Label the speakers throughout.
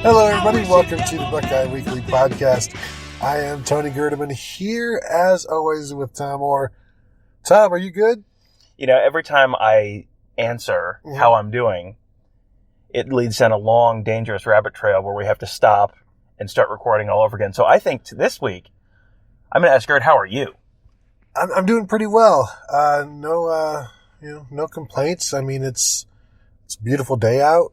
Speaker 1: Hello, everybody. Welcome to the Buckeye Weekly podcast. I am Tony Gerdeman here, as always, with Tom Orr. Tom, are you good?
Speaker 2: You know, every time I answer how I'm doing, it leads down a long, dangerous rabbit trail where we have to stop and start recording all over again. So I think this week, I'm going to ask Gerd, how are you?
Speaker 1: I'm doing pretty well. No complaints. I mean, it's a beautiful day out.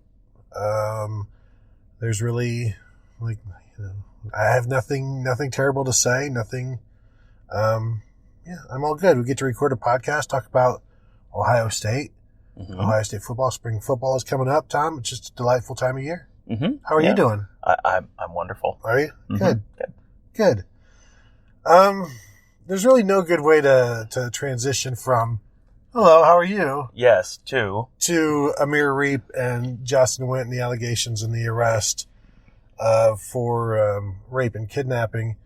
Speaker 1: There's really, I have nothing terrible to say. Nothing. I'm all good. We get to record a podcast, talk about Ohio State. Mm-hmm. Ohio State football. Spring football is coming up, Tom. It's just a delightful time of year.
Speaker 2: Mm-hmm.
Speaker 1: How are you doing?
Speaker 2: I'm wonderful.
Speaker 1: Are you?
Speaker 2: Mm-hmm.
Speaker 1: Good. There's really no good way to transition from hello, how are you?
Speaker 2: Yes,
Speaker 1: to Amir Reep and Justin Went and the allegations and the arrest for rape and kidnapping.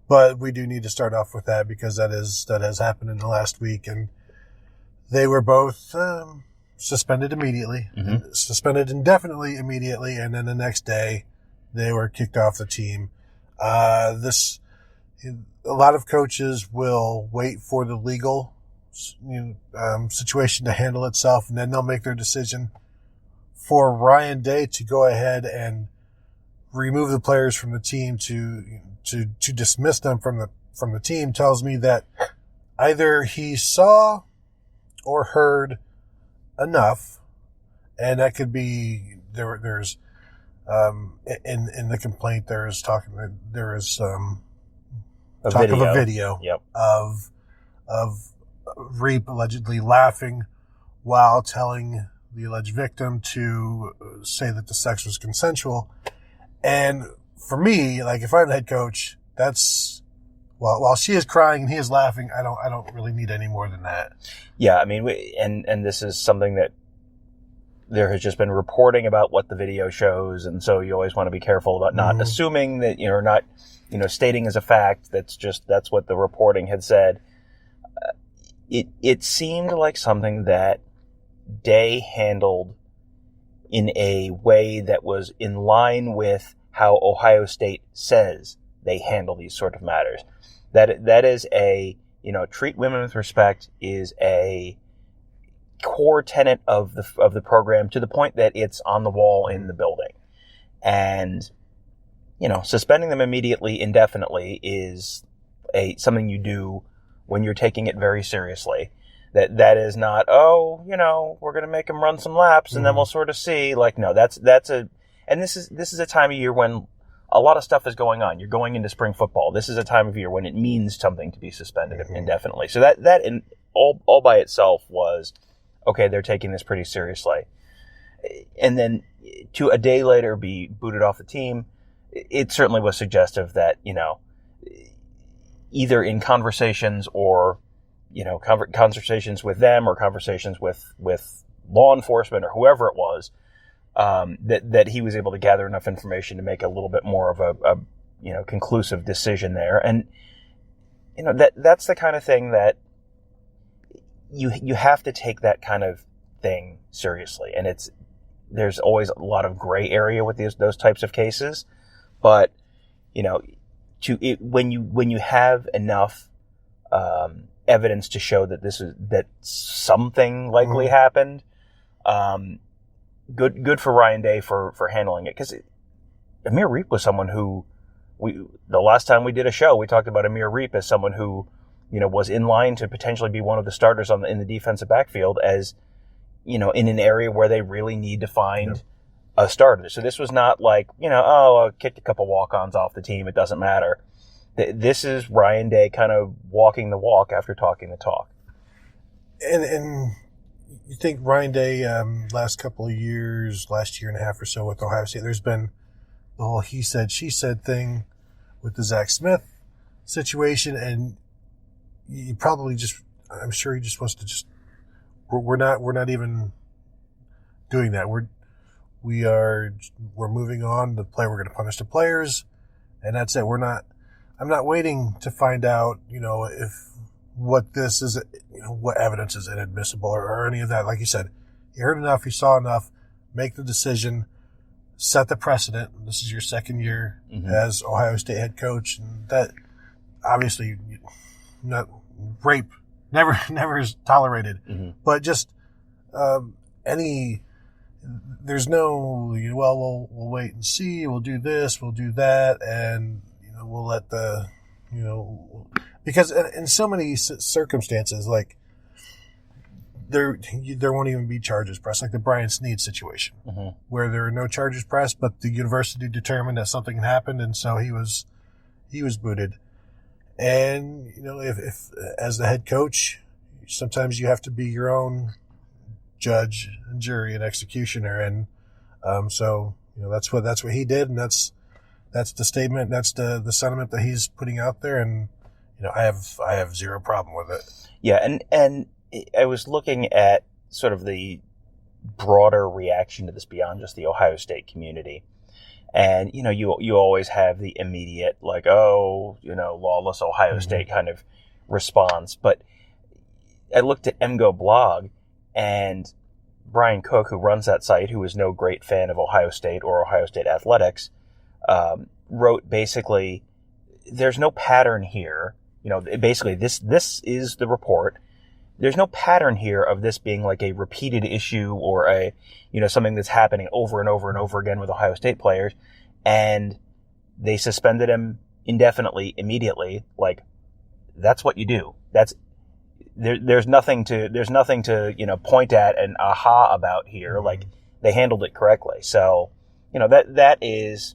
Speaker 1: But we do need to start off with that because that has happened in the last week, and they were both suspended immediately, suspended indefinitely immediately, and then the next day they were kicked off the team. A lot of coaches will wait for the legal situation to handle itself, and then they'll make their decision. For Ryan Day to go ahead and remove the players from the team, to dismiss them from the team, tells me that either he saw or heard enough, and that could be there's in the complaint there is talk of a video of Reep allegedly laughing while telling the alleged victim to say that the sex was consensual. And for me, like, if I'm the head coach, that's while she is crying and he is laughing, I don't really need any more than that.
Speaker 2: Yeah, I mean, and this is something that there has just been reporting about what the video shows, and so you always want to be careful about not assuming that, not, stating as a fact that's what the reporting had said. It seemed like something that Day handled in a way that was in line with how Ohio State says they handle these sort of matters. That is treat women with respect is a core tenet of the program, to the point that it's on the wall in the building. And, suspending them immediately, indefinitely is something you do when you're taking it very seriously. That is not, we're going to make them run some laps and then we'll sort of see. Like, no, and this is a time of year when a lot of stuff is going on. You're going into spring football. This is a time of year when it means something to be suspended indefinitely. So that in all by itself was, okay, they're taking this pretty seriously. And then to a day later be booted off the team, it certainly was suggestive that, either in conversations or, conversations with them or conversations with law enforcement or whoever it was, that he was able to gather enough information to make a little bit more of a conclusive decision there. And, that's the kind of thing that you have to take that kind of thing seriously. And there's always a lot of gray area with those types of cases, but, when you have enough evidence to show that something likely happened, good for Ryan Day for handling it, because Amir Reep was someone who the last time we did a show, we talked about Amir Reep as someone who was in line to potentially be one of the starters in the defensive backfield, as in an area where they really need to find a starter. So this was not like, I kicked a couple walk-ons off the team, it doesn't matter. This is Ryan Day kind of walking the walk after talking the talk.
Speaker 1: And you think Ryan Day, last couple of years, last year and a half or so with Ohio State, there's been the whole he said, she said thing with the Zach Smith situation, and you probably I'm sure he just wants to we're not even doing that. We're moving on. We're going to punish the players, and that's it. I'm not waiting to find out, if what this is, what evidence is inadmissible or any of that. Like you said, you heard enough, you saw enough, make the decision, set the precedent. This is your second year as Ohio State head coach, and that obviously not rape never is tolerated, but just there's no we'll wait and see, we'll do this, we'll do that, and we'll let because in so many circumstances, like there won't even be charges pressed, like the Brian Snead situation, where there are no charges pressed, but the university determined that something had happened, and so he was booted. And if as the head coach, sometimes you have to be your own judge and jury and executioner, and so that's what he did, and that's the statement, that's the sentiment that he's putting out there, and I have zero problem with it.
Speaker 2: Yeah, and I was looking at sort of the broader reaction to this beyond just the Ohio State community. And, you always have the immediate, like, lawless Ohio State kind of response. But I looked at MGO blog, and Brian Cook, who runs that site, who is no great fan of Ohio State or Ohio State athletics, wrote basically, there's no pattern here. Basically this is the report. There's no pattern here of this being like a repeated issue or something that's happening over and over and over again with Ohio State players. And they suspended him indefinitely, immediately. Like, that's what you do. There's nothing to point at and aha about here. Like, they handled it correctly. So, that's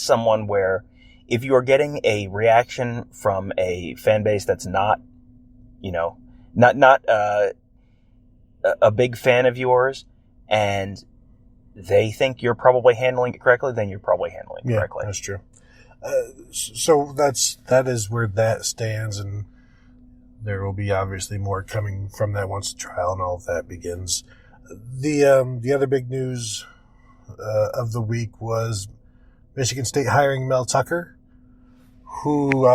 Speaker 2: someone where if you are getting a reaction from a fan base that's not a big fan of yours, and they think you're probably handling it correctly, then you're probably handling it correctly.
Speaker 1: Yeah, that's true. So that is where that stands, and there will be obviously more coming from that once the trial and all of that begins. The other big news of the week was Michigan State hiring Mel Tucker, who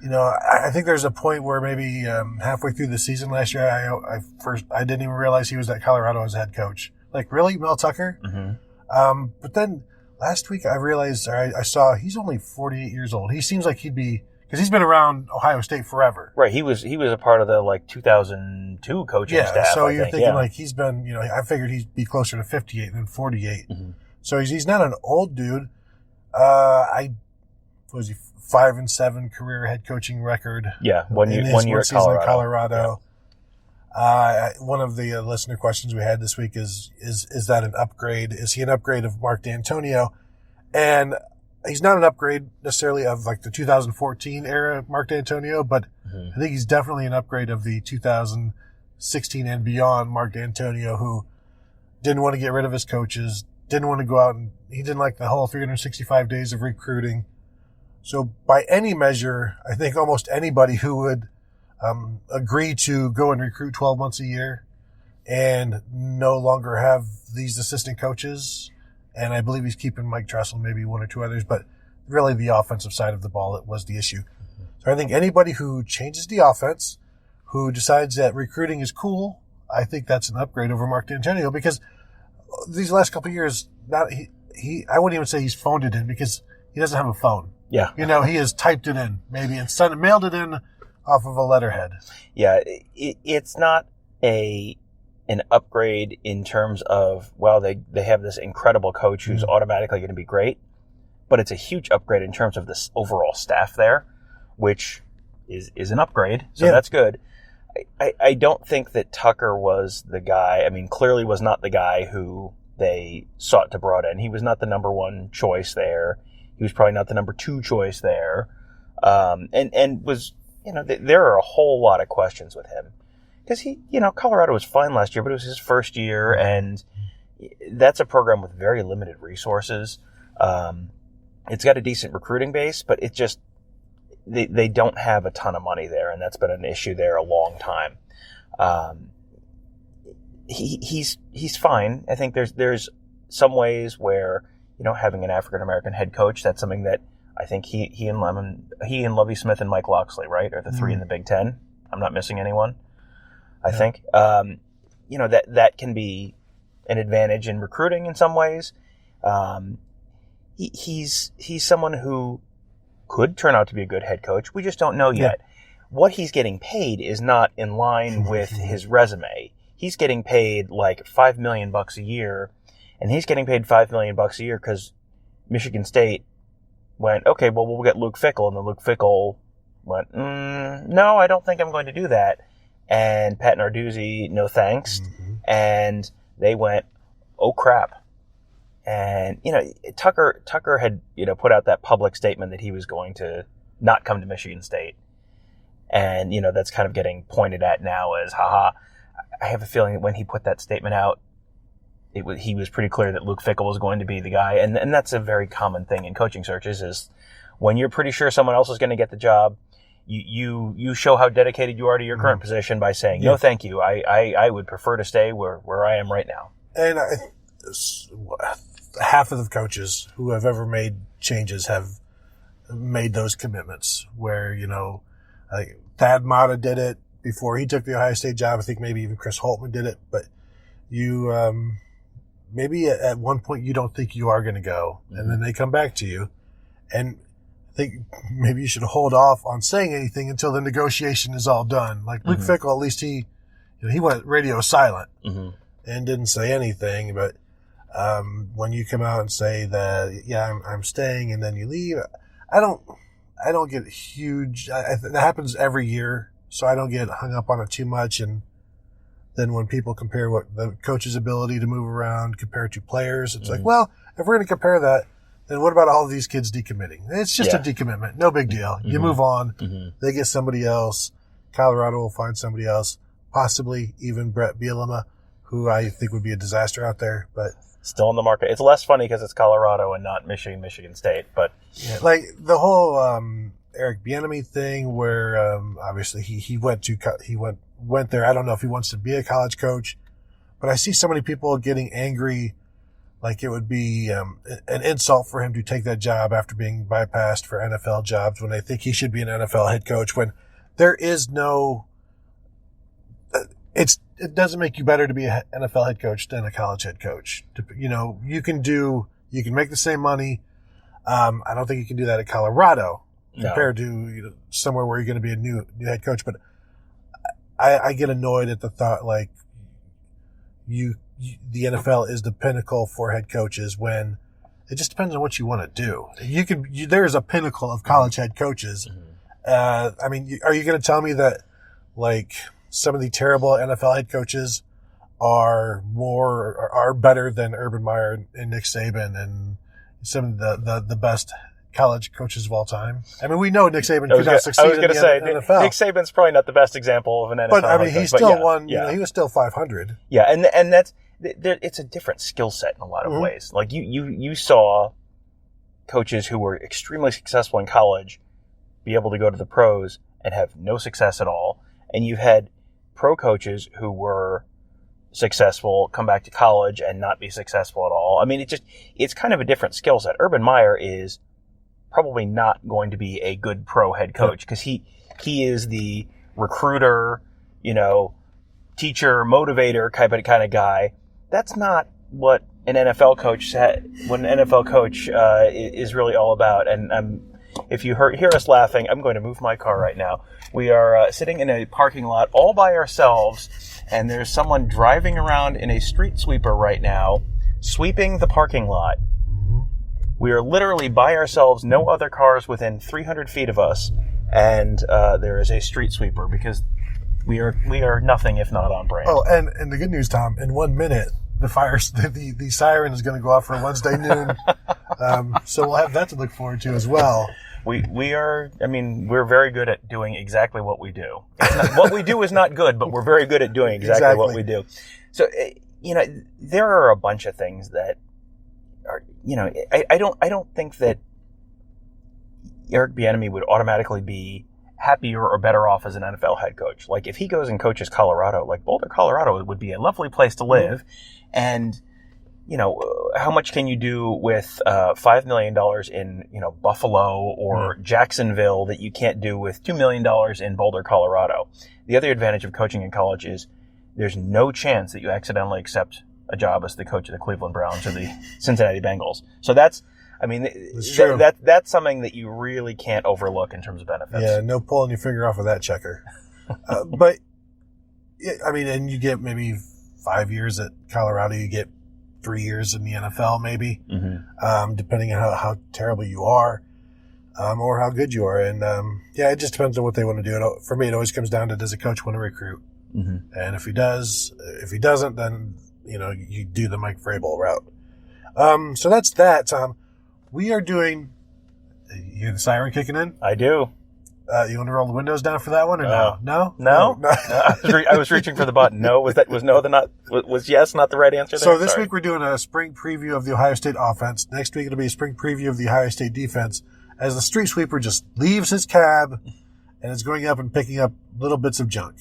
Speaker 1: I think there's a point where maybe halfway through the season last year, I didn't even realize he was at Colorado as head coach. Like, really, Mel Tucker? But then last week I realized, I saw he's only 48 years old. He seems like he'd be, because he's been around Ohio State forever.
Speaker 2: Right. He was a part of the 2002 coaching staff.
Speaker 1: So you're thinking like he's been, I figured he'd be closer to 58 than 48. So he's not an old dude. Was he 5-7 career head coaching record?
Speaker 2: Yeah, one year at Colorado.
Speaker 1: One of the listener questions we had this week is that an upgrade? Is he an upgrade of Mark D'Antonio? And he's not an upgrade necessarily of like the 2014 era Mark D'Antonio, but I think he's definitely an upgrade of the 2016 and beyond Mark D'Antonio, who didn't want to get rid of his coaches, didn't want to go out, and he didn't like the whole 365 days of recruiting. So by any measure, I think almost anybody who would agree to go and recruit 12 months a year and no longer have these assistant coaches, and I believe he's keeping Mike Tressel, maybe one or two others, but really the offensive side of the ball was the issue. So I think anybody who changes the offense, who decides that recruiting is cool, I think that's an upgrade over Mark D'Antonio, because these last couple of years, I wouldn't even say he's phoned it in, because he doesn't have a phone.
Speaker 2: Yeah.
Speaker 1: He has typed it in, maybe, and mailed it in off of a letterhead.
Speaker 2: Yeah. It's not an upgrade in terms of, well, they have this incredible coach who's automatically going to be great, but it's a huge upgrade in terms of this overall staff there, which is an upgrade. So that's good. I don't think that Tucker was the guy. I mean, clearly was not the guy who they sought to brought in. He was not the number one choice there. He was probably not the number two choice there. And was, there are a whole lot of questions with him. Because Colorado was fine last year, but it was his first year, and that's a program with very limited resources. It's got a decent recruiting base, but it just, they don't have a ton of money there, and that's been an issue there a long time. He's fine. I think there's some ways where, having an African-American head coach, that's something that I think he and Lovie Smith and Mike Loxley, right, are the three in the Big Ten. I'm not missing anyone, I think. That can be an advantage in recruiting in some ways. He's someone who could turn out to be a good head coach. We just don't know yet. Yeah. What he's getting paid is not in line with his resume. He's getting paid like $5 million a year, and he's getting paid $5 million a year because Michigan State went, okay, well, we'll get Luke Fickell, and then Luke Fickell went, no, I don't think I'm going to do that. And Pat Narduzzi, no thanks. Mm-hmm. And they went, oh crap. And, Tucker had, put out that public statement that he was going to not come to Michigan State. And, that's kind of getting pointed at now as, haha. I have a feeling that when he put that statement out, he was pretty clear that Luke Fickell was going to be the guy. And that's a very common thing in coaching searches is when you're pretty sure someone else is going to get the job, you show how dedicated you are to your current position by saying, no, thank you. I would prefer to stay where I am right now.
Speaker 1: And half of the coaches who have ever made changes have made those commitments where, Thad Matta did it before he took the Ohio State job. I think maybe even Chris Holtmann did it, but you, maybe at one point you don't think you are going to go, and then they come back to you, and I think maybe you should hold off on saying anything until the negotiation is all done. Like Luke Fickell, at least he went radio silent and didn't say anything, but when you come out and say that, I'm staying, and then you leave, I don't get huge. That happens every year, so I don't get hung up on it too much. And then when people compare what the coach's ability to move around compared to players, it's like, well, if we're going to compare that, then what about all of these kids decommitting? It's just a decommitment, no big deal. You move on, they get somebody else. Colorado will find somebody else, possibly even Brett Bielema, who I think would be a disaster out there, but.
Speaker 2: Still in the market. It's less funny because it's Colorado and not Michigan State, but
Speaker 1: like the whole Eric Bieniemy thing, where obviously he went there. I don't know if he wants to be a college coach, but I see so many people getting angry, like it would be an insult for him to take that job after being bypassed for NFL jobs when they think he should be an NFL head coach. When there is no, it doesn't make you better to be an NFL head coach than a college head coach. You can make the same money. I don't think you can do that at Colorado compared to somewhere where you're going to be a new head coach. But I get annoyed at the thought like the NFL is the pinnacle for head coaches when it just depends on what you want to do. There's a pinnacle of college head coaches. Are you going to tell me that like some of the terrible NFL head coaches are better than Urban Meyer and Nick Saban and some of the best college coaches of all time? I mean, we know Nick Saban could not succeed in the NFL.
Speaker 2: Nick Saban's probably not the best example of an NFL.
Speaker 1: But he still won. Yeah. He was still 500.
Speaker 2: Yeah, and that's it's a different skill set in a lot of ways. Like you saw coaches who were extremely successful in college be able to go to the pros and have no success at all, and you had pro coaches who were successful come back to college and not be successful at all. I mean, it's kind of a different skill set. Urban Meyer is probably not going to be a good pro head coach because he is the recruiter, teacher, motivator kind of guy. That's not what an NFL coach is really all about. And if you hear us laughing, I'm going to move my car right now. We are sitting in a parking lot all by ourselves, and there's someone driving around in a street sweeper right now, sweeping the parking lot. We are literally by ourselves, no other cars within 300 feet of us, and there is a street sweeper because we are nothing if not on brand.
Speaker 1: Oh, and the good news, Tom, in 1 minute, the siren is going to go off for Wednesday noon, so we'll have that to look forward to as well.
Speaker 2: We're very good at doing exactly what we do. What we do is not good, but we're very good at doing exactly what we do. So, there are a bunch of things that are, I don't think that Eric Bieniemy would automatically be happier or better off as an NFL head coach. Like if he goes and coaches Colorado, like Boulder, Colorado would be a lovely place to live. And, how much can you do with $5 million in, Buffalo or Jacksonville that you can't do with $2 million in Boulder, Colorado? The other advantage of coaching in college is there's no chance that you accidentally accept a job as the coach of the Cleveland Browns or the Cincinnati Bengals. So that's something that you really can't overlook in terms of benefits.
Speaker 1: Yeah, no pulling your finger off of that checker. But, I mean, and you get maybe 5 years at Colorado, you get 3 years in the NFL maybe, depending on how terrible you are. Or how good you are. And, it just depends on what they want to do. For me, it always comes down to, does a coach want to recruit? Mm-hmm. And if he doesn't, then, you do the Mike Vrabel route. So that's that, Tom. We are doing, you hear the siren kicking in?
Speaker 2: I do.
Speaker 1: You want to roll the windows down for that one or no?
Speaker 2: No?
Speaker 1: No?
Speaker 2: I was reaching for the button. No, was yes not the right answer there?
Speaker 1: So this week we're doing a spring preview of the Ohio State offense. Next week it'll be a spring preview of the Ohio State defense, as the street sweeper just leaves his cab and is going up and picking up little bits of junk.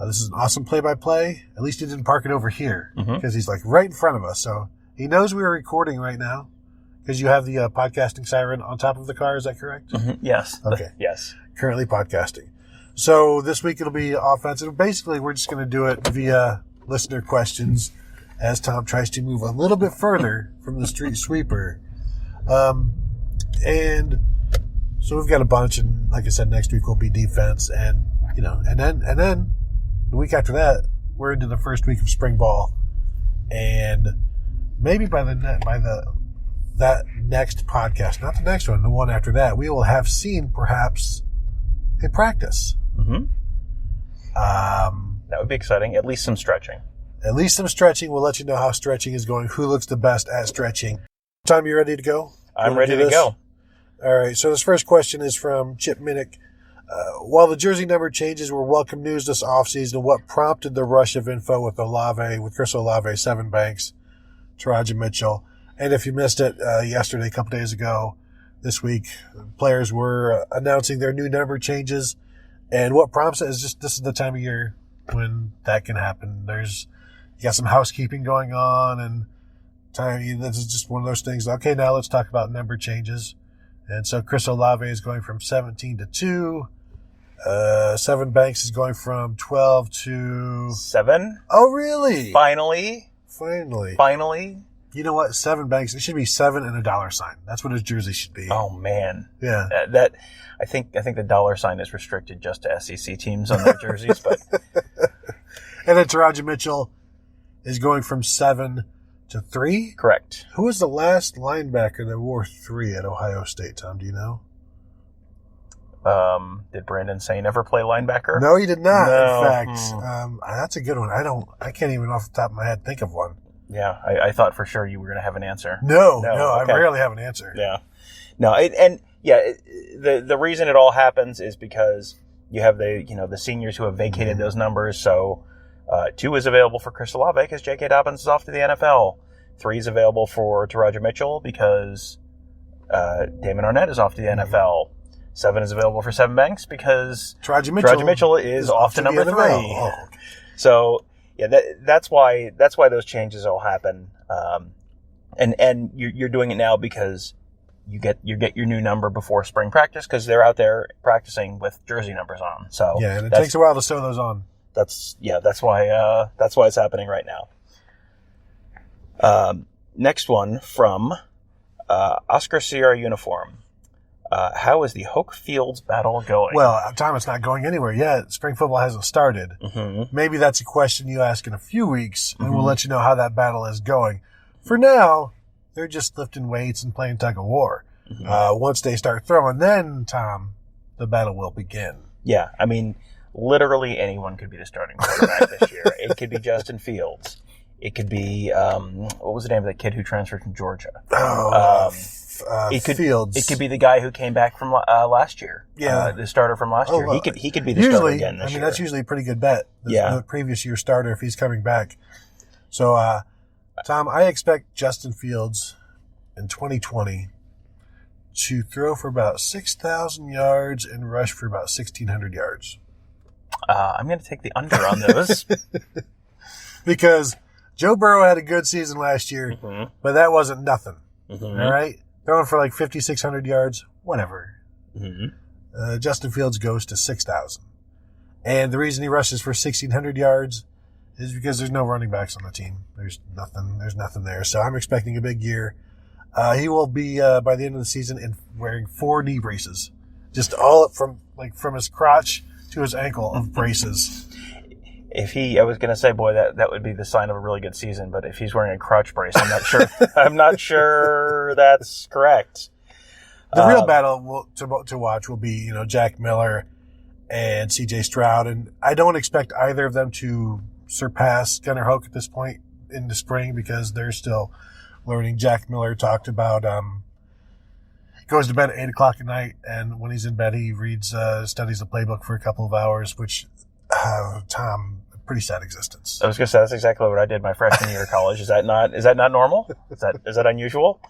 Speaker 1: This is an awesome play-by-play. At least he didn't park it over here because he's like right in front of us. So he knows we are recording right now because you have the podcasting siren on top of the car. Is that correct?
Speaker 2: Mm-hmm. Yes.
Speaker 1: Okay.
Speaker 2: Yes.
Speaker 1: Currently podcasting. So this week it'll be offensive. Basically, we're just going to do it via listener questions as Tom tries to move a little bit further from the street sweeper. And so we've got a bunch, and like I said, next week will be defense, and then the week after that, we're into the first week of spring ball, and maybe by that next podcast, not the next one, the one after that, we will have seen perhaps a practice.
Speaker 2: Mm-hmm. That would be exciting. At least some stretching.
Speaker 1: We'll let you know how stretching is going, who looks the best at stretching. Tom, you ready to go?
Speaker 2: I'm ready to go.
Speaker 1: All right, so this first question is from Chip Minnick. While the jersey number changes were welcome news this offseason, what prompted the rush of info with Chris Olave, Seven Banks, Taraja Mitchell? And if you missed it yesterday, a couple days ago, this week, players were announcing their new number changes. And what prompts it is just this is the time of year when that can happen. You got some housekeeping going on, and this is just one of those things. Okay, now let's talk about number changes. And so Chris Olave is going from 17 to 2. Seven Banks is going from 12 to
Speaker 2: 7.
Speaker 1: Oh, really?
Speaker 2: Finally.
Speaker 1: You know what? Seven Banks. It should be 7 and a $sign. That's what his jersey should be.
Speaker 2: Oh man.
Speaker 1: Yeah.
Speaker 2: I think the $sign is restricted just to SEC teams on their jerseys, but.
Speaker 1: And then Taraja Mitchell is going from 7 to 3?
Speaker 2: Correct.
Speaker 1: Who was the last linebacker that wore 3 at Ohio State, Tom? Do you know?
Speaker 2: Did Brandon Sain ever play linebacker?
Speaker 1: No, he did not. No. In fact, that's a good one. I can't even off the top of my head think of one.
Speaker 2: Yeah, I thought for sure you were going to have an answer.
Speaker 1: No, okay. I rarely have an answer.
Speaker 2: Yeah. No, the reason it all happens is because you have the seniors who have vacated those numbers, so 2 is available for Chris Olave because J.K. Dobbins is off to the NFL. 3 is available for Taraja Mitchell because Damon Arnett is off to the NFL. 7 is available for Seven Banks because Taraja Mitchell is off to number 3. Oh. So that's why those changes all happen. And you're doing it now because you get your new number before spring practice because they're out there practicing with jersey numbers on. So
Speaker 1: yeah, and it takes a while to sew those on.
Speaker 2: That's why it's happening right now. Next one from Oscar Sierra Uniform. How is the Hoke Fields battle going?
Speaker 1: Well, Tom, it's not going anywhere yet. Spring football hasn't started. Mm-hmm. Maybe that's a question you ask in a few weeks, and we'll let you know how that battle is going. For now, they're just lifting weights and playing tug of war. Mm-hmm. Once they start throwing, then, Tom, the battle will begin.
Speaker 2: Yeah, I mean, literally anyone could be the starting quarterback this year. It could be Justin Fields. It could be, what was the name of that kid who transferred from Georgia?
Speaker 1: Fields.
Speaker 2: It could be the guy who came back from last year. Yeah, the starter from last year. He could be the starter again this year.
Speaker 1: That's usually a pretty good bet. The previous year starter if he's coming back. So, Tom, I expect Justin Fields in 2020 to throw for about 6,000 yards and rush for about 1,600 yards.
Speaker 2: I'm going to take the under on those.
Speaker 1: Because Joe Burrow had a good season last year, but that wasn't nothing. Mm-hmm. All right? Throwing for like 5,600 yards, whatever. Justin Fields goes to 6,000. And the reason he rushes for 1,600 yards is because there's no running backs on the team. There's nothing there. So I'm expecting a big year. He will be, by the end of the season, wearing 4 knee braces. Just all from his crotch to his ankle of braces.
Speaker 2: I was going to say, boy, that would be the sign of a really good season. But if he's wearing a crotch brace, I'm not sure. I'm not sure that's correct.
Speaker 1: The real battle to watch will be, Jack Miller and C.J. Stroud, and I don't expect either of them to surpass Gunnar Hoke at this point in the spring because they're still learning. Jack Miller talked about goes to bed at 8 o'clock at night, and when he's in bed, he studies the playbook for a couple of hours, which, Tom, pretty sad existence.
Speaker 2: I was going to say that's exactly what I did my freshman year of college. Is that not normal? Is that unusual?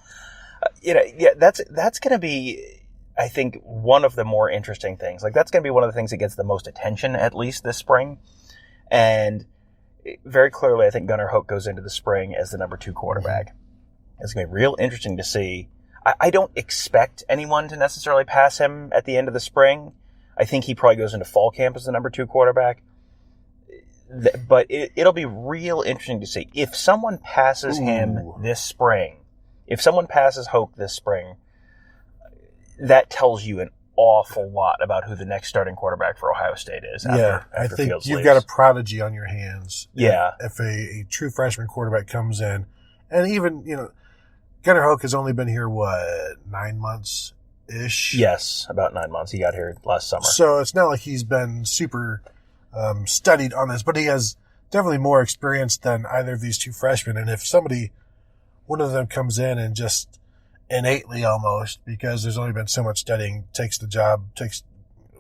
Speaker 2: That's going to be, I think, one of the more interesting things. Like, that's going to be one of the things that gets the most attention, at least this spring. And very clearly, I think Gunnar Hoke goes into the spring as the number 2 quarterback. Mm-hmm. It's going to be real interesting to see. I don't expect anyone to necessarily pass him at the end of the spring. I think he probably goes into fall camp as the number 2 quarterback. But it'll be real interesting to see. If someone passes him this spring, if someone passes Hoke this spring, that tells you an awful lot about who the next starting quarterback for Ohio State is. After
Speaker 1: I think
Speaker 2: Fields
Speaker 1: you've
Speaker 2: leaves.
Speaker 1: got a prodigy on your hands.
Speaker 2: Yeah.
Speaker 1: If a true freshman quarterback comes in, and even, Gunnar Hoke has only been here, 9 months-ish?
Speaker 2: Yes, about 9 months. He got here last summer.
Speaker 1: So it's not like he's been super studied on this, but he has definitely more experience than either of these 2 freshmen. And if one of them comes in and just innately almost, because there's only been so much studying, takes the job,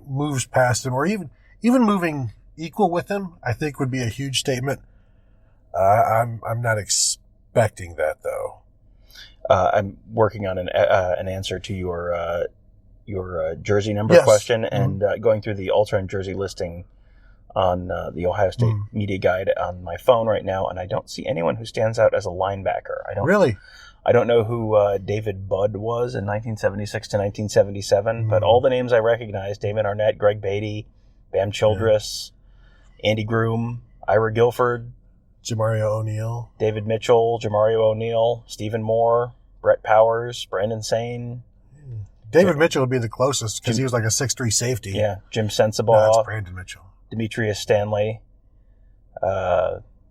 Speaker 1: moves past him, or even moving equal with him, I think would be a huge statement. I'm not expecting that though.
Speaker 2: I'm working on an answer to your jersey number question, and going through the alternate jersey listing on the Ohio State media guide on my phone right now, and I don't see anyone who stands out as a linebacker. I don't know who David Budd was in 1976 to 1977, but all the names I recognize: Damon Arnett, Greg Beatty, Bam Childress, Andy Groom, Ira Guilford,
Speaker 1: Jamario O'Neal,
Speaker 2: David Mitchell, Jamario O'Neal, Stephen Moore, Brett Powers, Brandon Sane.
Speaker 1: David Mitchell would be the closest because he was like a 6'3" safety.
Speaker 2: Yeah, Jim Sensabaugh.
Speaker 1: No, that's Brandon Mitchell.
Speaker 2: Demetrius Stanley,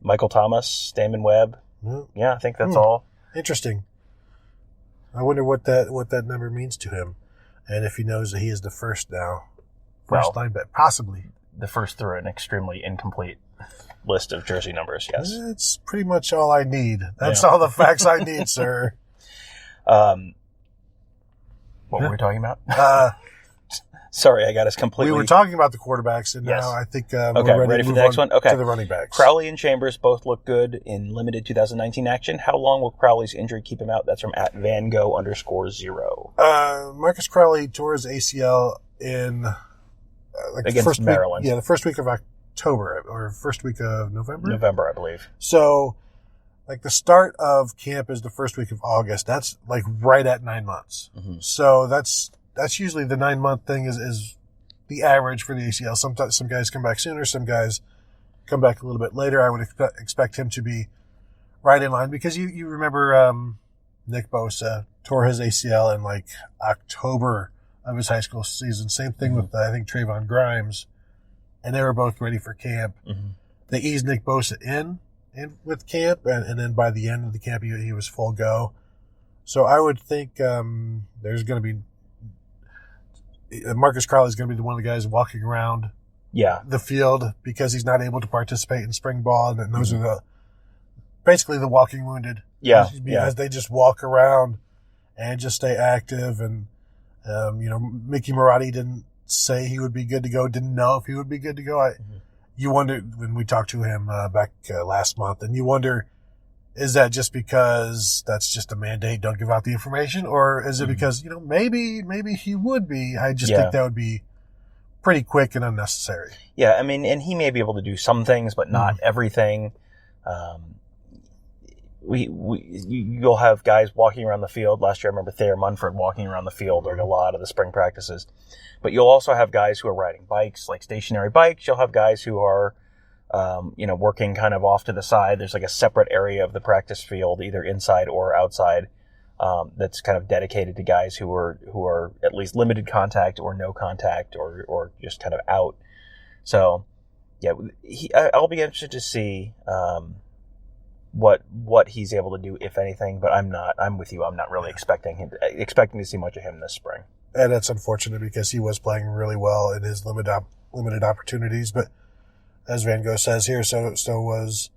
Speaker 2: Michael Thomas, Damon Webb. Yeah, I think that's all.
Speaker 1: Interesting. I wonder what that number means to him, and if he knows that he is the first now. Linebacker, possibly.
Speaker 2: The first through an extremely incomplete list of jersey numbers, yes.
Speaker 1: It's pretty much all I need. That's all the facts I need, sir.
Speaker 2: What were we talking about? Sorry, I got us completely...
Speaker 1: We were talking about the quarterbacks, and now I think we're ready to
Speaker 2: for
Speaker 1: move
Speaker 2: the next one. Okay.
Speaker 1: To the running backs.
Speaker 2: Crowley and Chambers both look good in limited 2019 action. How long will Crowley's injury keep him out? That's from @vango_0.
Speaker 1: Marcus Crowley tore his ACL in...
Speaker 2: against Maryland.
Speaker 1: The first week of October, or first week of November?
Speaker 2: November, I believe.
Speaker 1: So, the start of camp is the first week of August. That's, right at 9 months. Mm-hmm. So, that's usually the 9-month thing is the average for the ACL. Sometimes some guys come back sooner, some guys come back a little bit later. I would expect him to be right in line because you remember Nick Bosa tore his ACL in October of his high school season. Same thing with I think Trayvon Grimes, and they were both ready for camp. Mm-hmm. They eased Nick Bosa in with camp, and then by the end of the camp he was full go. So I would think there's going to be Marcus Crowley is going to be one of the guys walking around the field because he's not able to participate in spring ball, and those are basically the walking wounded. As they just walk around and just stay active. And Mickey Marotti didn't say he would be good to go, didn't know if he would be good to go. You wonder, when we talked to him back last month, and you wonder, is that just because that's just a mandate, don't give out the information? Or is it because, maybe he would be? I just think that would be pretty quick and unnecessary.
Speaker 2: Yeah, I mean, and he may be able to do some things, but not everything. You'll have guys walking around the field. Last year, I remember Thayer Munford walking around the field during a lot of the spring practices. But you'll also have guys who are riding bikes, like stationary bikes. You'll have guys who are working kind of off to the side. There's like a separate area of the practice field, either inside or outside, that's kind of dedicated to guys who are at least limited contact or no contact or just kind of out. So, yeah, I'll be interested to see what he's able to do, if anything. But I'm with you. I'm not really expecting to see much of him this spring.
Speaker 1: And that's unfortunate because he was playing really well in his limited opportunities. But as Van Gogh says here, so was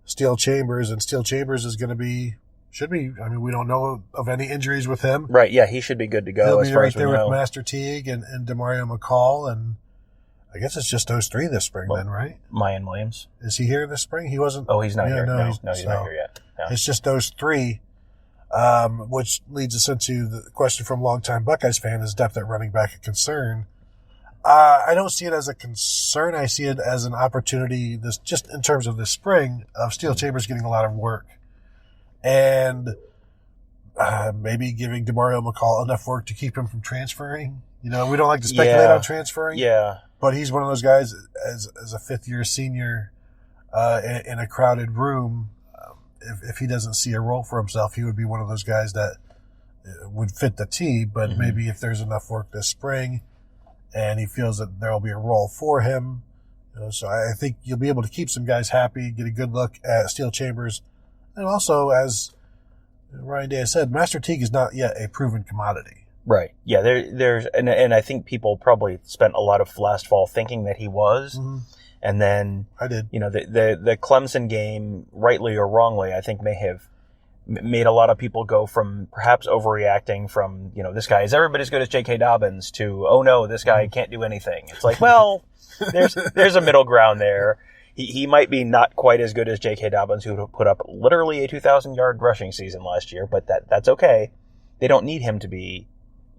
Speaker 1: Steele Chambers, and Steele Chambers is going to should be. I mean, we don't know of any injuries with him.
Speaker 2: Right? Yeah, he should be good to go.
Speaker 1: He'll
Speaker 2: as
Speaker 1: be
Speaker 2: far
Speaker 1: right
Speaker 2: as we
Speaker 1: there
Speaker 2: know.
Speaker 1: with Master Teague and Demario McCall, and I guess it's just those three this spring, then, right?
Speaker 2: Mayan Williams,
Speaker 1: is he here this spring? He wasn't.
Speaker 2: Oh, he's not here. No, he's not
Speaker 1: so
Speaker 2: here yet. No.
Speaker 1: It's just those three, which leads us into the question from longtime Buckeyes fan: is depth at running back a concern? I don't see it as a concern. I see it as an opportunity. This just in terms of this spring of Steele Chambers getting a lot of work, and maybe giving Demario McCall enough work to keep him from transferring. We don't like to speculate on transferring.
Speaker 2: Yeah,
Speaker 1: but he's one of those guys as a fifth-year senior in a crowded room. If he doesn't see a role for himself, he would be one of those guys that would fit the team. But maybe if there's enough work this spring, and he feels that there will be a role for him. So I think you'll be able to keep some guys happy, get a good look at Steele Chambers. And also, as Ryan Day said, Master Teague is not yet a proven commodity.
Speaker 2: Right. Yeah, there's and I think people probably spent a lot of last fall thinking that he was. Mm-hmm. And then
Speaker 1: I did.
Speaker 2: The Clemson game, rightly or wrongly, I think may have made a lot of people go from perhaps overreacting from, this guy is everybody as good as J.K. Dobbins to, oh no, this guy can't do anything. It's like, well, there's a middle ground there. He might be not quite as good as J.K. Dobbins, who put up literally a 2,000-yard rushing season last year, but that's okay. They don't need him to be,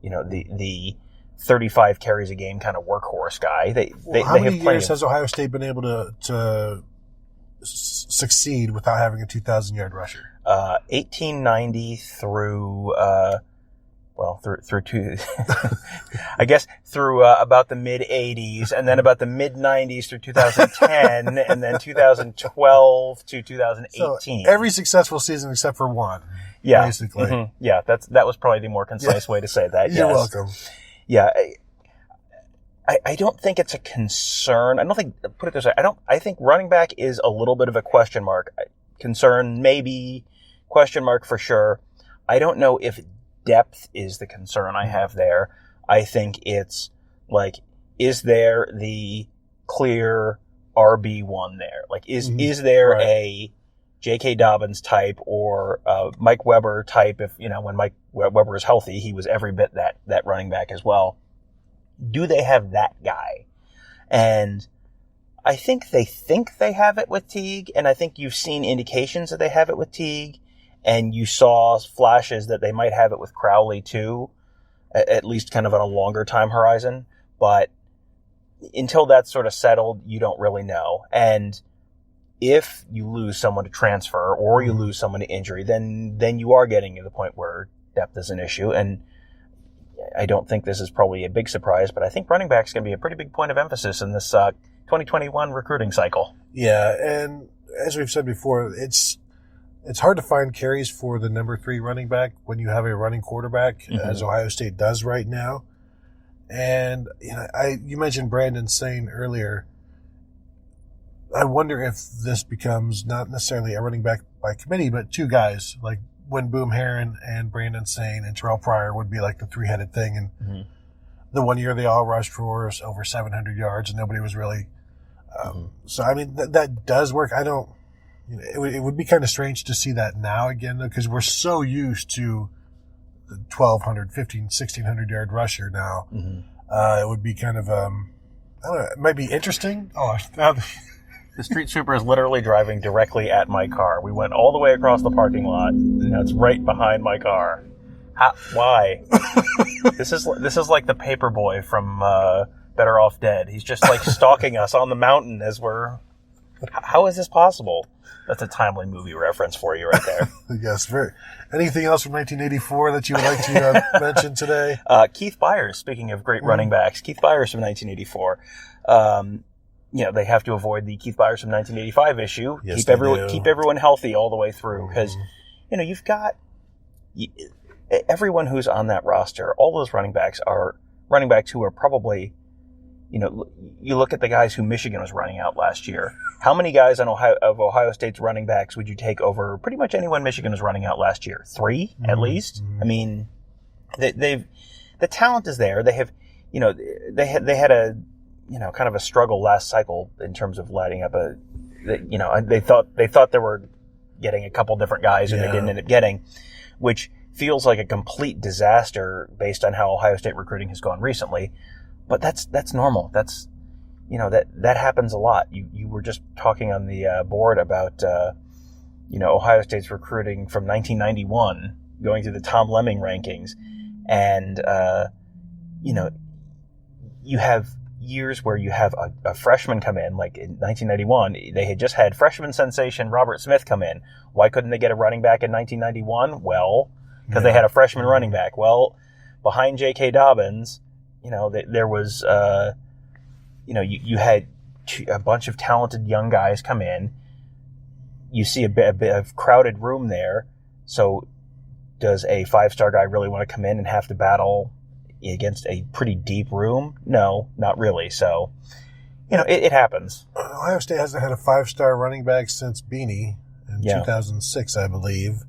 Speaker 2: the 35 carries a game kind of workhorse guy.
Speaker 1: How many years has Ohio State been able to succeed without having a 2,000-yard rusher?
Speaker 2: 1890 through through two, I guess through about the mid 80s, and then about the mid 90s through 2010, and then 2012 to 2018.
Speaker 1: So every successful season except for one.
Speaker 2: Yeah,
Speaker 1: basically.
Speaker 2: Mm-hmm. Yeah, that was probably the more concise way to say that.
Speaker 1: You're welcome.
Speaker 2: Yeah. I don't think it's a concern. I don't think, put it this way, I think running back is a little bit of a question mark. Concern, maybe. Question mark for sure. I don't know if depth is the concern I have there. I think it's like, is there the clear RB1 there? Like, is there a J.K. Dobbins type or Mike Weber type? If, when Mike Weber is healthy, he was every bit that running back as well. Do they have that guy? And I think they have it with Teague, and I think you've seen indications that they have it with Teague, and you saw flashes that they might have it with Crowley too, at least kind of on a longer time horizon. But until that's sort of settled, you don't really know. And if you lose someone to transfer or you lose someone to injury, then you are getting to the point where depth is an issue. And I don't think this is probably a big surprise, but I think running back is going to be a pretty big point of emphasis in this 2021 recruiting cycle.
Speaker 1: Yeah, and as we've said before, it's hard to find carries for the number 3 running back when you have a running quarterback, as Ohio State does right now. And you mentioned Brandon Sane earlier. I wonder if this becomes not necessarily a running back by committee, but two guys like when Boom Herron and Brandon Sane and Terrell Pryor would be like the three-headed thing. And the one year they all rushed for over 700 yards and nobody was really. So, I mean, that does work. I don't. It would be kind of strange to see that now again, though, because we're so used to the 1,200, 1,500, 1,600-yard rusher now. It would be kind of, I don't know, it might be interesting. Oh,
Speaker 2: the street sweeper is literally driving directly at my car. We went all the way across the parking lot, and now it's right behind my car. Why? This is like the paper boy from Better Off Dead. He's just like stalking us on the mountain as we're. How is this possible? That's a timely movie reference for you right there.
Speaker 1: Yes, very. Anything else from 1984 that you would like to mention today?
Speaker 2: Keith Byers, speaking of great running backs, Keith Byers from 1984. they have to avoid the Keith Byers from 1985 issue.
Speaker 1: Yes,
Speaker 2: keep everyone healthy all the way through, because you've got everyone who's on that roster. All those running backs are running backs who are probably, you look at the guys who Michigan was running out last year. How many guys of Ohio State's running backs would you take over pretty much anyone Michigan was running out last year? 3 at least. I mean, the talent is there. They have, they had a, kind of a struggle last cycle in terms of lighting up they thought they were getting a couple different guys and they didn't end up getting, which feels like a complete disaster based on how Ohio State recruiting has gone recently. But that's normal. That's, that happens a lot. You were just talking on the board about, Ohio State's recruiting from 1991, going through the Tom Lemming rankings. And, you have years where you have a freshman come in, like in 1991, they had just had freshman sensation Robert Smith come in. Why couldn't they get a running back in 1991? Well, because they had a freshman running back. Well, behind J.K. Dobbins, there was, you had a bunch of talented young guys come in. You see a bit of crowded room there. So does a 5-star guy really want to come in and have to battle against a pretty deep room? No, not really. So, it happens.
Speaker 1: Ohio State hasn't had a 5-star running back since Beanie in 2006, I believe.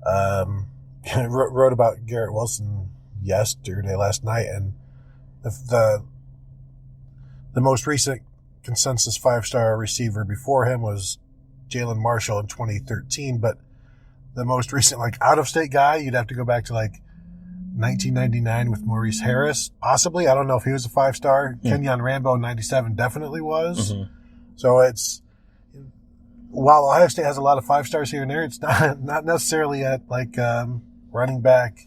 Speaker 1: Wrote about Garrett Wilson last night, and the most recent consensus 5-star receiver before him was Jalen Marshall in 2013, but the most recent out-of-state guy, you'd have to go back to 1999 with Maurice Harris, possibly. I don't know if he was a 5-star. Kenyon Rambo in 97 definitely was. So it's, while Ohio State has a lot of 5-stars here and there, it's not necessarily at running back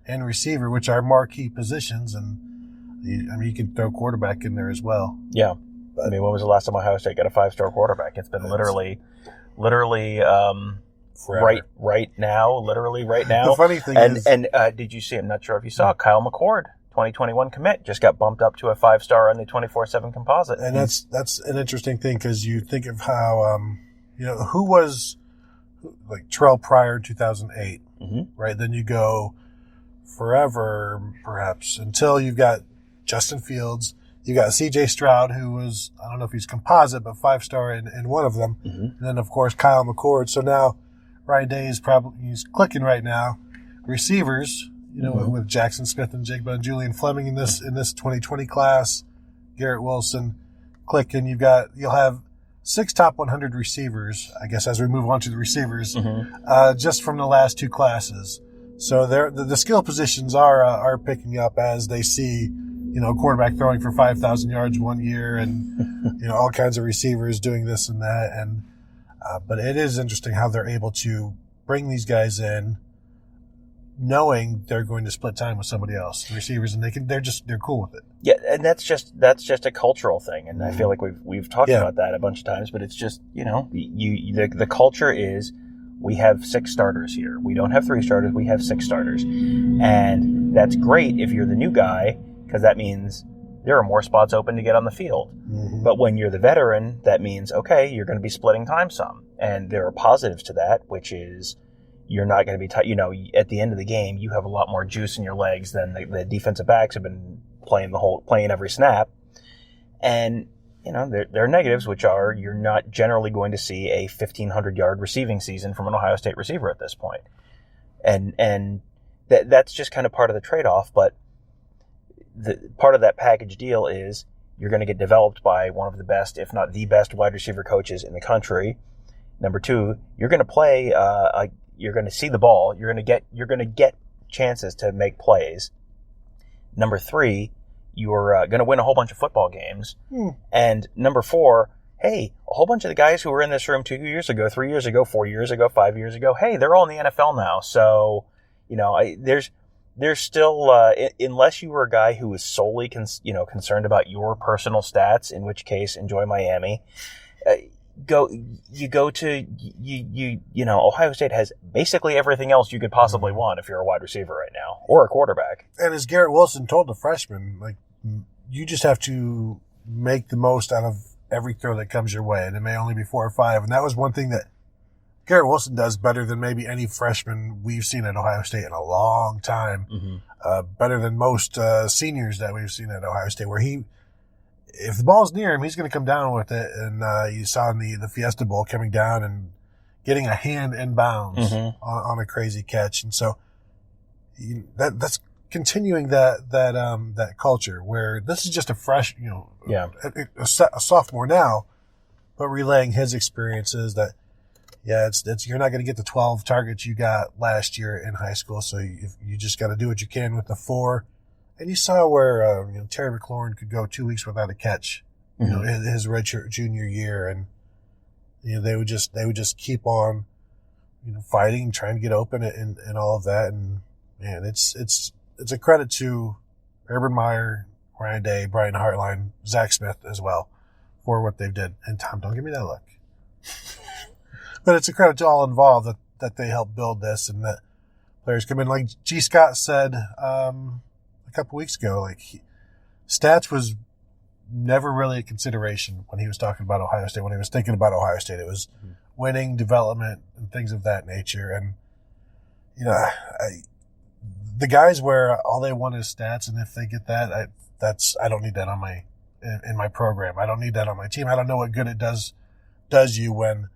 Speaker 1: and receiver, which are marquee positions, and you can throw quarterback in there as well.
Speaker 2: Yeah. But, when was the last time Ohio State got a 5-star quarterback? It's been literally right now.
Speaker 1: The funny thing is...
Speaker 2: And did you see, I'm not sure if you saw, Kyle McCord, 2021 commit, just got bumped up to a 5-star on the 24/7 composite.
Speaker 1: And that's an interesting thing, because you think of how, who was Terrell Pryor in 2008, right? Then you go forever, perhaps, until you've got Justin Fields. You got C.J. Stroud, who was, I don't know if he's composite, but 5-star in one of them. And then, of course, Kyle McCord. So now Ryan Day he's clicking right now. Receivers, with Jackson Smith and Jigba and Julian Fleming in this 2020 class. Garrett Wilson clicking. You'll have 6 top 100 receivers, I guess, as we move on to the receivers, just from the last 2 classes. So the skill positions are picking up as they see, a quarterback throwing for 5,000 yards one year, and all kinds of receivers doing this and that. And but it is interesting how they're able to bring these guys in, knowing they're going to split time with somebody else, the receivers, and they're cool with it.
Speaker 2: Yeah, and that's just a cultural thing, and I feel like we've talked about that a bunch of times. But it's just the culture is, we have 6 starters here. We don't have 3 starters. We have 6 starters, and that's great if you're the new guy, because that means there are more spots open to get on the field. But when you're the veteran, that means, okay, you're going to be splitting time some. And there are positives to that, which is you're not going to be, at the end of the game, you have a lot more juice in your legs than the defensive backs have been playing every snap. And, there are negatives, which are you're not generally going to see a 1,500-yard receiving season from an Ohio State receiver at this point. And that's just kind of part of the trade-off, but the part of that package deal is you're going to get developed by one of the best, if not the best, wide receiver coaches in the country. Number 2, you're going to play. You're going to see the ball. You're going to get chances to make plays. Number 3, you're going to win a whole bunch of football games. And number 4, hey, a whole bunch of the guys who were in this room 2 years ago, 3 years ago, 4 years ago, 5 years ago, hey, they're all in the NFL now. So, there's still, unless you were a guy who was solely, concerned about your personal stats, in which case, enjoy Miami. Ohio State has basically everything else you could possibly want if you're a wide receiver right now, or a quarterback.
Speaker 1: And as Garrett Wilson told the freshman, you just have to make the most out of every throw that comes your way, and it may only be 4 or 5. And that was one thing that Garrett Wilson does better than maybe any freshman we've seen at Ohio State in a long time.
Speaker 2: Mm-hmm.
Speaker 1: Better than most seniors that we've seen at Ohio State, where if the ball's near him, he's going to come down with it. And you saw in the Fiesta Bowl coming down and getting a hand in bounds on a crazy catch. And so that's continuing that culture where this is just a fresh, a sophomore now, but relaying his experiences that, you're not going to get the 12 targets you got last year in high school. So you just got to do what you can with the 4. And you saw where, Terry McLaurin could go 2 weeks without a catch, his redshirt junior year. And, they would just keep on, fighting and trying to get open and all of that. And man, it's a credit to Urban Meyer, Ryan Day, Brian Hartline, Zach Smith as well for what they've did. And Tom, don't give me that look. But it's a credit to all involved that they helped build this and that players come in. Like G. Scott said a couple weeks ago, stats was never really a consideration when he was talking about Ohio State. When he was thinking about Ohio State, it was winning, development, and things of that nature. And, the guys where all they want is stats, and if they get that, I don't need that in my program. I don't need that on my team. I don't know what good it does you when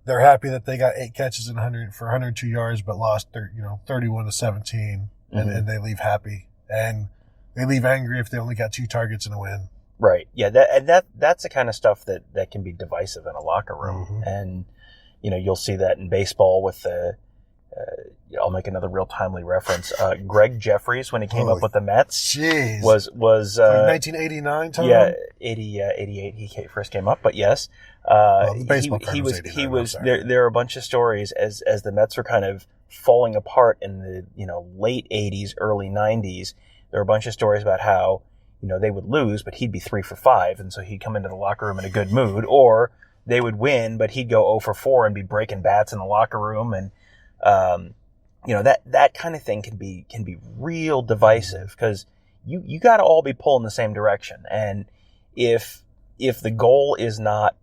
Speaker 1: they're happy that they got 8 catches for 102 yards, but lost 31-17, and they leave happy, and they leave angry if they only got 2 targets in a win.
Speaker 2: Right. Yeah. That's the kind of stuff that can be divisive in a locker room, and you'll see that in baseball with the. I'll make another real timely reference. Greg Jeffries, when he came up with the Mets, was
Speaker 1: 1989 time.
Speaker 2: Yeah, 88. He first came up, but yes,
Speaker 1: he
Speaker 2: was. There are a bunch of stories as the Mets were kind of falling apart in the late 80s, early 90s. There were a bunch of stories about how they would lose, but he'd be 3 for 5, and so he'd come into the locker room in a good mood, or they would win, but he'd go 0 for 4 and be breaking bats in the locker room and. That kind of thing can be real divisive because you got to all be pulling the same direction. And if the goal is not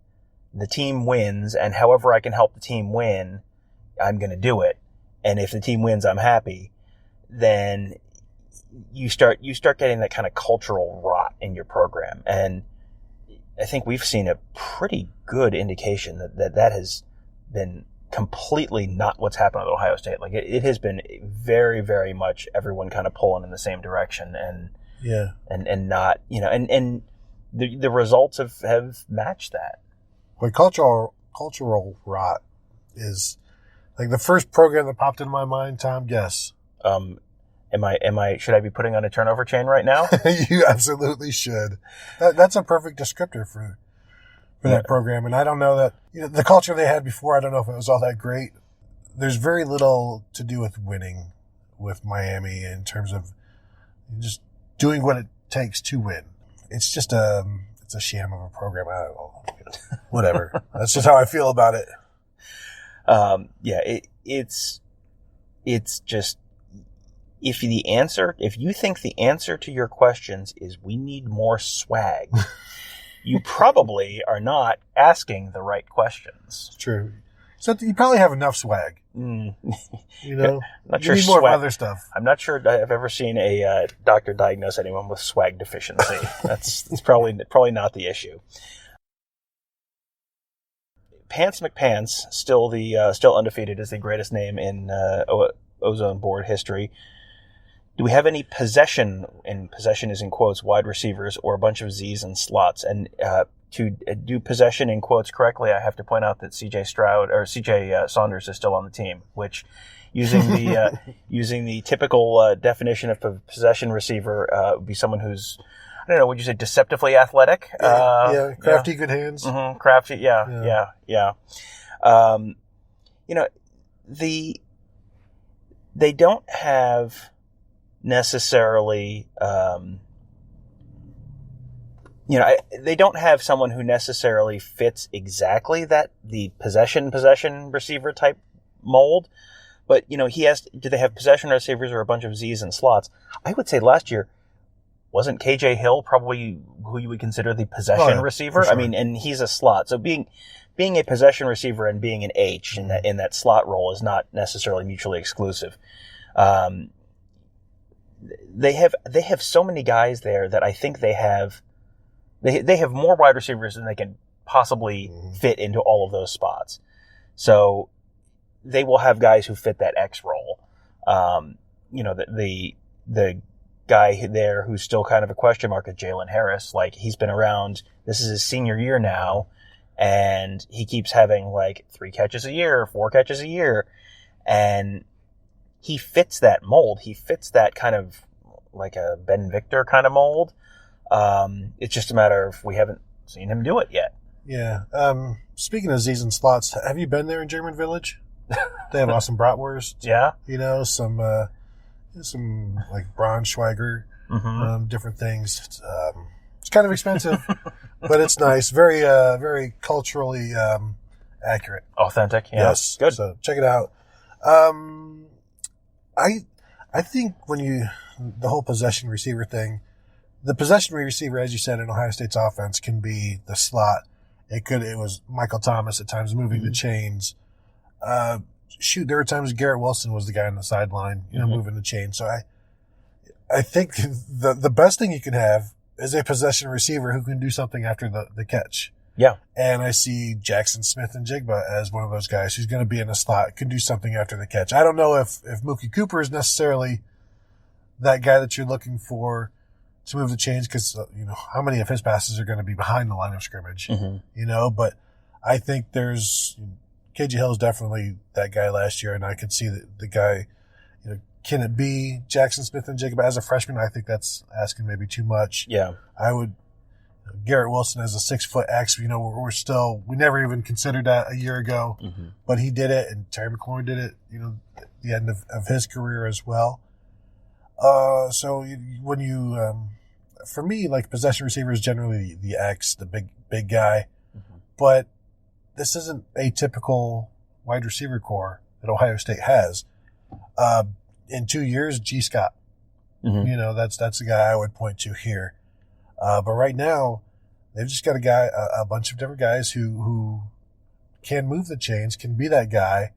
Speaker 2: the team wins and however I can help the team win, I'm going to do it. And if the team wins, I'm happy. Then you start getting that kind of cultural rot in your program. And I think we've seen a pretty good indication that has been completely not what's happened at Ohio State. It has been very, very much everyone kind of pulling in the same direction and not, and the results have matched that.
Speaker 1: Well, cultural rot is like the first program that popped into my mind. Tom, guess.
Speaker 2: Should I be putting on a turnover chain right now?
Speaker 1: You absolutely should. That's a perfect descriptor for that program. And I don't know that, the culture they had before, I don't know if it was all that great. There's very little to do with winning with Miami in terms of just doing what it takes to win. It's just it's a sham of a program. I don't know. Whatever. That's just how I feel about it. It's just, if you think the answer to your questions is we need more swag, you probably are not asking the right questions. It's true. So you probably have enough swag.
Speaker 2: I'm
Speaker 1: you
Speaker 2: not sure
Speaker 1: need more of other stuff.
Speaker 2: I'm not sure I've ever seen a doctor diagnose anyone with swag deficiency. That's probably not the issue. Pants McPants, still undefeated, is the greatest name in Ozone Board history. Do we have any possession, and possession is in quotes, wide receivers or a bunch of Z's and slots? And to do possession in quotes correctly, I have to point out that CJ Saunders is still on the team, which using the typical definition of a possession receiver would be someone who's, I don't know, would you say deceptively athletic?
Speaker 1: Crafty, good hands.
Speaker 2: Mm-hmm, crafty, yeah. They don't have necessarily, they don't have someone who necessarily fits exactly the possession receiver type mold. But, do they have possession receivers or a bunch of Z's and slots? I would say last year, wasn't KJ Hill probably who you would consider the possession receiver?
Speaker 1: Sure.
Speaker 2: I mean, and he's a slot. So being a possession receiver and being an H in that slot role is not necessarily mutually exclusive. They have so many guys there that I think they have more wide receivers than they can possibly fit into all of those spots. So they will have guys who fit that X role. The guy there who's still kind of a question mark is Jalen Harris. Like, he's been around. This is his senior year now, and he keeps having like 3 catches a year, 4 catches a year, and he fits that mold. He fits that kind of like a Ben Victor kind of mold. It's just a matter of we haven't seen him do it yet.
Speaker 1: Yeah. Speaking of Z's and slots, have you been there in German Village? They have awesome bratwurst.
Speaker 2: Yeah.
Speaker 1: Some like Braunschweiger, different things. It's kind of expensive, but it's nice. Very, very culturally accurate.
Speaker 2: Authentic. Yeah.
Speaker 1: Yes.
Speaker 2: Good.
Speaker 1: So check it out. I think the whole possession receiver thing, the possession receiver, as you said, in Ohio State's offense can be the slot. It was Michael Thomas at times moving the chains. There were times Garrett Wilson was the guy on the sideline, moving the chain. So I think the best thing you can have is a possession receiver who can do something after the catch.
Speaker 2: Yeah.
Speaker 1: And I see Jackson Smith-Njigba as one of those guys who's going to be in the slot, can do something after the catch. I don't know if Mookie Cooper is necessarily that guy that you're looking for to move the chains, because, how many of his passes are going to be behind the line of scrimmage, but I think KJ Hill is definitely that guy last year, and I could see the guy, can it be Jackson Smith-Njigba as a freshman? I think that's asking maybe too much.
Speaker 2: Yeah.
Speaker 1: Garrett Wilson as a 6-foot X, we never even considered that a year ago, but he did it, and Terry McLaurin did it, at the end of his career as well. So when for me, like, possession receiver is generally the X, the big guy, but this isn't a typical wide receiver core that Ohio State has. In 2 years, G. Scott, that's the guy I would point to here. But right now, they've just got a bunch of different guys who can move the chains, can be that guy,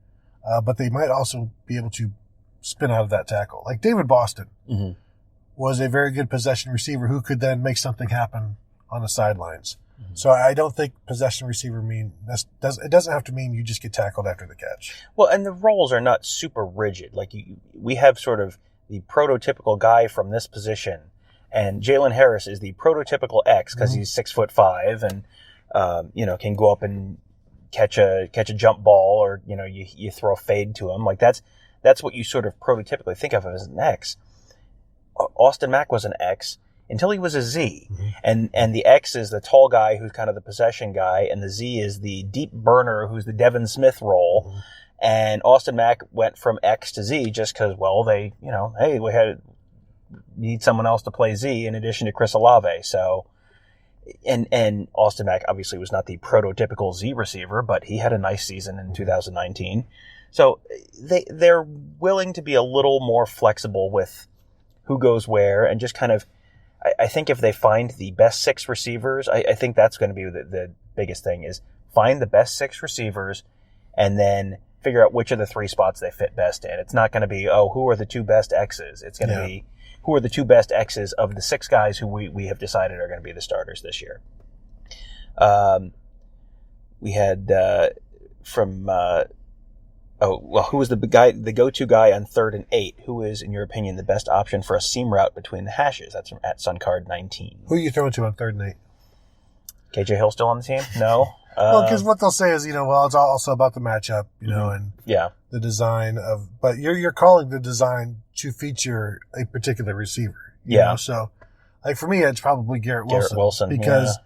Speaker 1: but they might also be able to spin out of that tackle. Like David Boston was a very good possession receiver who could then make something happen on the sidelines. So I don't think possession receiver it doesn't have to mean you just get tackled after the catch.
Speaker 2: Well, and the roles are not super rigid. Like we have sort of the prototypical guy from this position, and Jalen Harris is the prototypical X because he's 6'5" and can go up and catch a jump ball, or you throw a fade to him. Like that's what you sort of prototypically think of as an X. Austin Mack was an X until he was a Z. And the X is the tall guy who's kind of the possession guy, and the Z is the deep burner who's the Devin Smith role. And Austin Mack went from X to Z just because, they, hey, we need someone else to play Z in addition to Chris Olave. So, and Austin Mack obviously was not the prototypical Z receiver, but he had a nice season in 2019. So they're willing to be a little more flexible with who goes where, and just kind of, I think if they find the best 6 receivers, I think that's going to be the biggest thing, is find the best 6 receivers and then figure out which of the 3 spots they fit best in. It's not going to be, who are the 2 best X's? It's going to be, who are the 2 best X's of the 6 guys who we have decided are going to be the starters this year. We had who was the go-to guy on 3rd and 8? Who is, in your opinion, the best option for a seam route between the hashes? That's from @Suncard19.
Speaker 1: Who are you throwing to on 3rd and 8?
Speaker 2: KJ Hill still on the team? No.
Speaker 1: Well, because what they'll say is, it's also about the matchup, and the design of. But you're calling the design to feature a particular receiver. You know? So, like, for me, it's probably Garrett Wilson because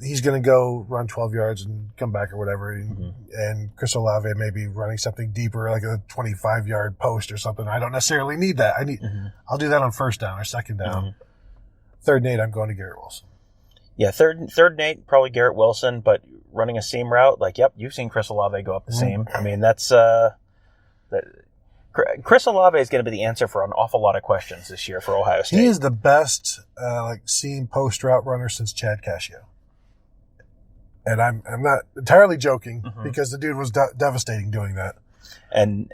Speaker 1: he's going to go run 12 yards and come back or whatever. And Chris Olave may be running something deeper, like a 25-yard post or something. I don't necessarily need that. I'll do that on 1st down or 2nd down. 3rd and 8, I'm going to Garrett Wilson.
Speaker 2: Yeah, third and 8, probably Garrett Wilson, but running a seam route, you've seen Chris Olave go up the seam. I mean, that's Chris Olave is going to be the answer for an awful lot of questions this year for Ohio State.
Speaker 1: He is the best seam post route runner since Chad Cascio. And I'm not entirely joking because the dude was devastating doing that.
Speaker 2: And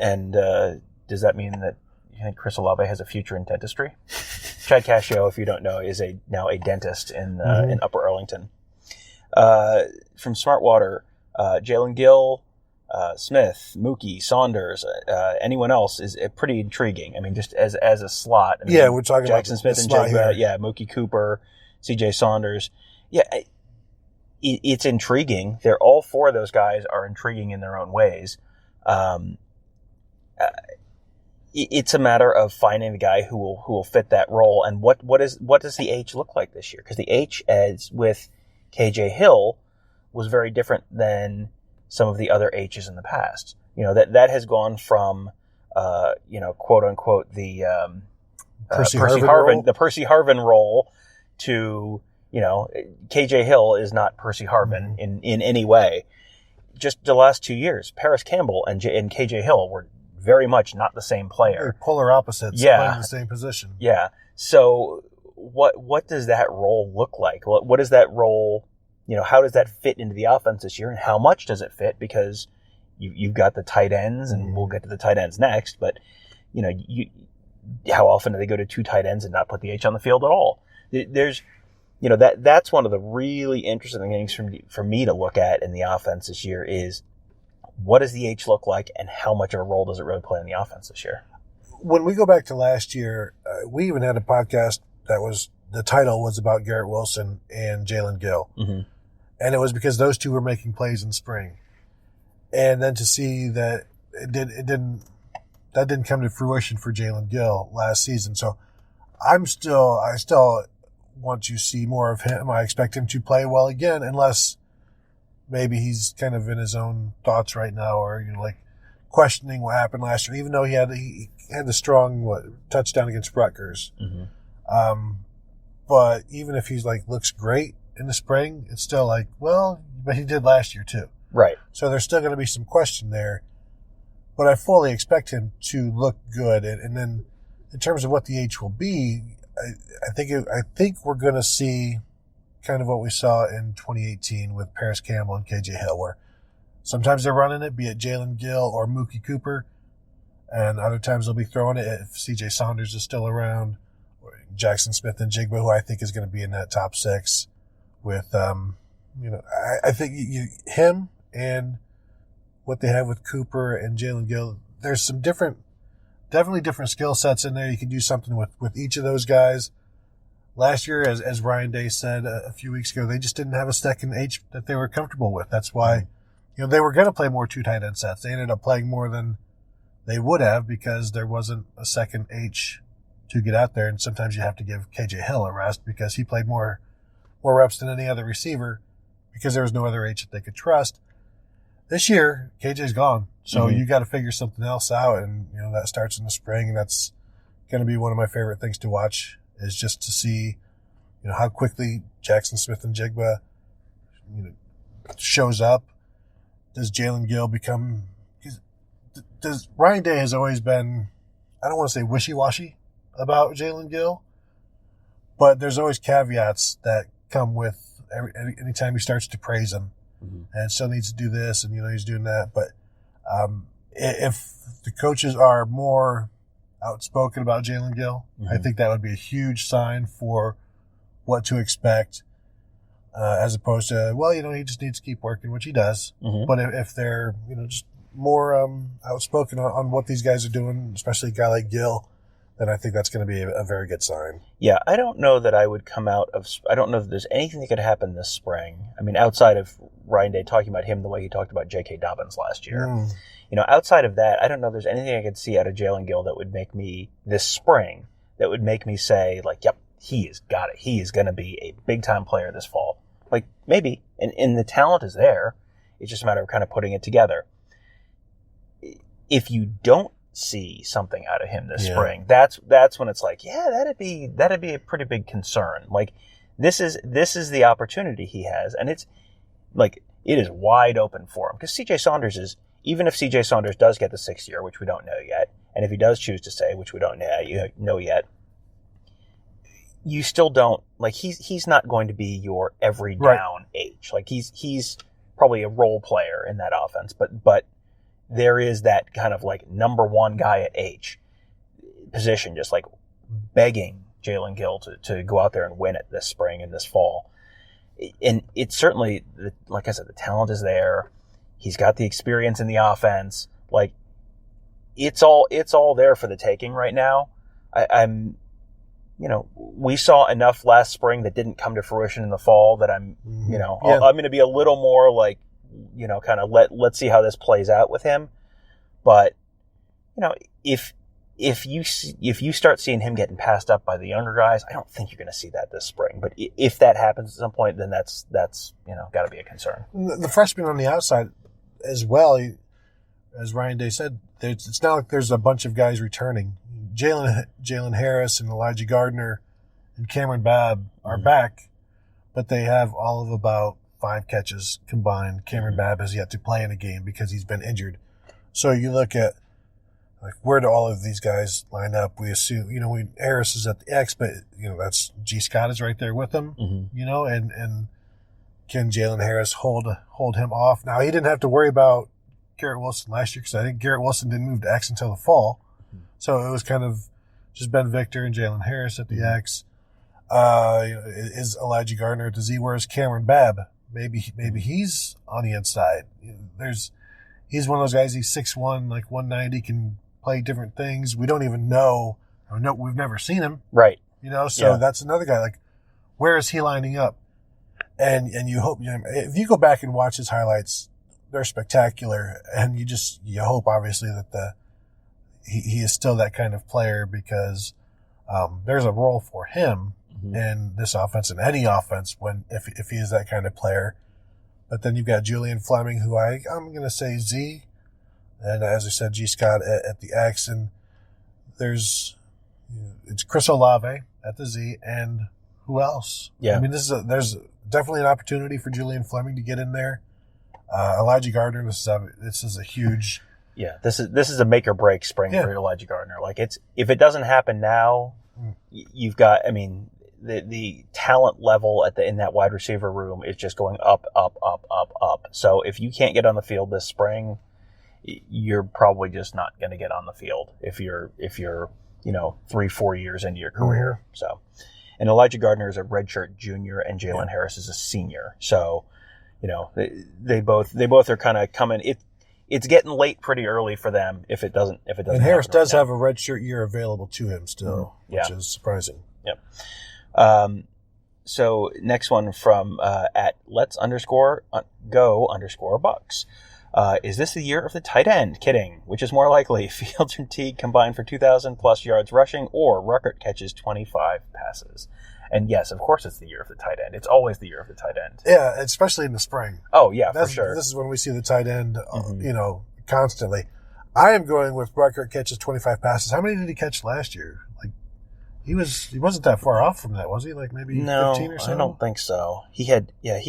Speaker 2: does that mean that you think Chris Olave has a future in dentistry? Chad Cascio, if you don't know, is now a dentist in Upper Arlington. From Smartwater, Jalen Gill, Smith, Mookie, Saunders, anyone else is pretty intriguing. I mean, just as a slot. I mean,
Speaker 1: we're talking
Speaker 2: Jackson
Speaker 1: about
Speaker 2: Smith and Jigba, Mookie Cooper, C.J. Saunders. Yeah, it's intriguing. All four of those guys are intriguing in their own ways. It's a matter of finding the guy who will fit that role. And what does the H look like this year? Because the H, as with KJ Hill, was very different than some of the other H's in the past. That has gone from, quote unquote, the Percy Harvin role to, KJ Hill is not Percy Harvin in any way. Just the last 2 years, Paris Campbell and KJ Hill were very much not the same player.
Speaker 1: They're polar opposites playing the same position.
Speaker 2: Yeah. So what does that role look like? What does that role, how does that fit into the offense this year, and how much does it fit? Because you've got the tight ends, and we'll get to the tight ends next, but how often do they go to two tight ends and not put the H on the field at all? There's, that's one of the really interesting things for me to look at in the offense this year is what does the H look like, and how much of a role does it really play in the offense this year?
Speaker 1: When we go back to last year, we even had a podcast the title was about Garrett Wilson and Jalen Gill. Mm-hmm. And it was because those two were making plays in spring. And then to see that that didn't come to fruition for Jalen Gill last season. So I still want to see more of him. I expect him to play well again, unless maybe he's kind of in his own thoughts right now, or questioning what happened last year. Even though he had the strong touchdown against Rutgers, but even if he's looks great in the spring, it's still but he did last year too,
Speaker 2: right? So
Speaker 1: there's still going to be some question there. But I fully expect him to look good, and then in terms of what the H will be, I think we're going to see kind of what we saw in 2018 with Paris Campbell and KJ Hill, where sometimes they're running it, be it Jalen Gill or Mookie Cooper, and other times they'll be throwing it if C.J. Saunders is still around, or Jackson Smith and Jigba, who I think is going to be in that top six with, I think him and what they have with Cooper and Jalen Gill, there's some definitely different skill sets in there. You can do something with each of those guys. Last year, as Ryan Day said a few weeks ago, they just didn't have a second H that they were comfortable with. That's why, they were going to play more two tight end sets. They ended up playing more than they would have because there wasn't a second H to get out there. And sometimes you have to give KJ Hill a rest because he played more reps than any other receiver because there was no other H that they could trust. This year, KJ's gone. So you got to figure something else out. And, that starts in the spring. And that's going to be one of my favorite things to watch, is just to see, how quickly Jackson Smith and Jigba, shows up. Does Jalen Gill become, Ryan Day has always been, I don't want to say wishy-washy about Jalen Gill, but there's always caveats that come with anytime he starts to praise him. And still needs to do this, and he's doing that. But if the coaches are more outspoken about Jalen Gill, I think that would be a huge sign for what to expect, as opposed to he just needs to keep working, which he does. But if they're just more outspoken on what these guys are doing, especially a guy like Gill, then I think that's going to be a very good sign. Yeah,
Speaker 2: I don't know that I would come out of... I don't know that there's anything that could happen this spring. I mean, outside of Ryan Day talking about him the way he talked about J.K. Dobbins last year. Outside of that, I don't know if there's anything I could see out of Jalen Gill that would make me, this spring, that would make me say, yep, he has got it. He is going to be a big-time player this fall. Maybe. And the talent is there. It's just a matter of kind of putting it together. If you don't see something out of him this spring, that's when it's that'd be a pretty big concern. This is the opportunity he has, and it's it is wide open for him, because CJ Saunders is, even if CJ Saunders does get the 6th year, which we don't know yet, and if he does choose to stay, which we don't know yet, you still don't, like, he's not going to be your every down H. Like, he's probably a role player in that offense, but there is that kind of like number one guy at H position, just like begging Jalen Gill to go out there and win it this spring and this fall. And it's certainly, like I said, the talent is there. He's got the experience in the offense. Like, it's all there for the taking right now. We saw enough last spring that didn't come to fruition in the fall that I'm going to be a little more like, kind of let's see how this plays out with him. But, if you start seeing him getting passed up by the younger guys, I don't think you're going to see that this spring. But if that happens at some point, then that's got to be a concern.
Speaker 1: The freshman on the outside as well, as Ryan Day said, it's not like there's a bunch of guys returning. Jalen Harris and Elijah Gardner and Cameron Babb are back, but they have all of about 5 catches combined. Cameron Babb has yet to play in a game because he's been injured. So you look at, like, where do all of these guys line up? We assume, Harris is at the X, but, that's G. Scott is right there with him, and can Jalen Harris hold him off? Now, he didn't have to worry about Garrett Wilson last year because I think Garrett Wilson didn't move to X until the fall. So it was kind of just Ben Victor and Jalen Harris at the X. Is Elijah Gardner at the Z? Where's Cameron Babb? Maybe he's on the inside. He's one of those guys. He's 6'1", like 190, can play different things. We don't even know. We've never seen him.
Speaker 2: Right.
Speaker 1: So that's another guy. Like, where is he lining up? And you hope, if you go back and watch his highlights, they're spectacular. And you hope obviously that he is still that kind of player because there's a role for him in this offense and any offense if he is that kind of player. But then you've got Julian Fleming, who I'm going to say Z, and as I said, G. Scott at the X, and it's Chris Olave at the Z, and who else?
Speaker 2: Yeah,
Speaker 1: I mean, there's definitely an opportunity for Julian Fleming to get in there. Elijah Gardner, this is a huge.
Speaker 2: Yeah, this is a make or break spring for Elijah Gardner. Like, if it doesn't happen now, you've got, the talent level in that wide receiver room is just going up, up, up, up, up. So if you can't get on the field this spring, you're probably just not going to get on the field if you're 3-4 years into your career. So, and Elijah Gardner is a redshirt junior and Jalen Harris is a senior. So, they both are kind of coming. It's getting late pretty early for them if it doesn't. And
Speaker 1: Harris does have a redshirt year available to him still, which is surprising.
Speaker 2: Yep. So next one from at let's_go_Bucks. Is this the year of the tight end? Kidding. Which is more likely? Fields and Teague combined for 2,000 plus yards rushing, or Ruckert catches 25 passes. And yes, of course, it's the year of the tight end. It's always the year of the tight end.
Speaker 1: Yeah, especially in the spring.
Speaker 2: Oh yeah, for sure.
Speaker 1: This is when we see the tight end, constantly. I am going with Ruckert catches 25 passes. How many did he catch last year? Like, he wasn't that far off from that, was he? Like maybe 15 or so?
Speaker 2: I don't think so. He had a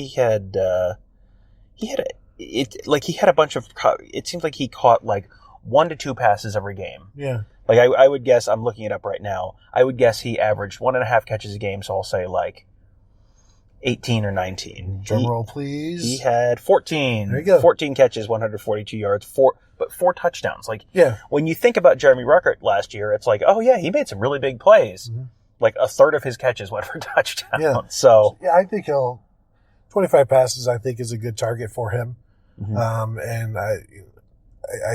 Speaker 2: bunch of, it seems like he caught like 1 to 2 passes every game.
Speaker 1: Yeah.
Speaker 2: Like, I would guess, I'm looking it up right now, I would guess he averaged 1.5 catches a game, so I'll say like 18 or 19.
Speaker 1: Drum roll, please.
Speaker 2: He had 14.
Speaker 1: There you go.
Speaker 2: 14 catches, 142 yards, 4 touchdowns. Like,
Speaker 1: yeah.
Speaker 2: When you think about Jeremy Ruckert last year, it's like, oh yeah, he made some really big plays. Mm-hmm. Like, a third of his catches went for touchdowns. Yeah. So
Speaker 1: yeah, I think 25 passes, I think, is a good target for him.
Speaker 2: Mm-hmm.
Speaker 1: And I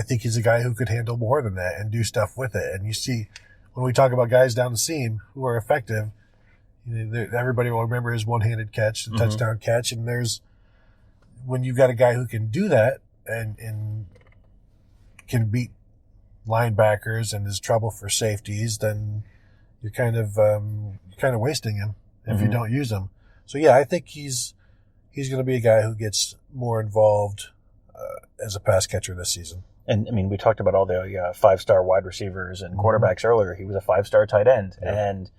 Speaker 1: think he's a guy who could handle more than that and do stuff with it. And you see, when we talk about guys down the seam who are effective, everybody will remember his one-handed catch, the touchdown catch. And when you've got a guy who can do that and can beat linebackers and is trouble for safeties, then you're kind of wasting him if you don't use him. So yeah, I think he's going to be a guy who gets more involved as a pass catcher this season.
Speaker 2: And we talked about all the 5-star wide receivers and quarterbacks earlier. He was a 5-star tight end, and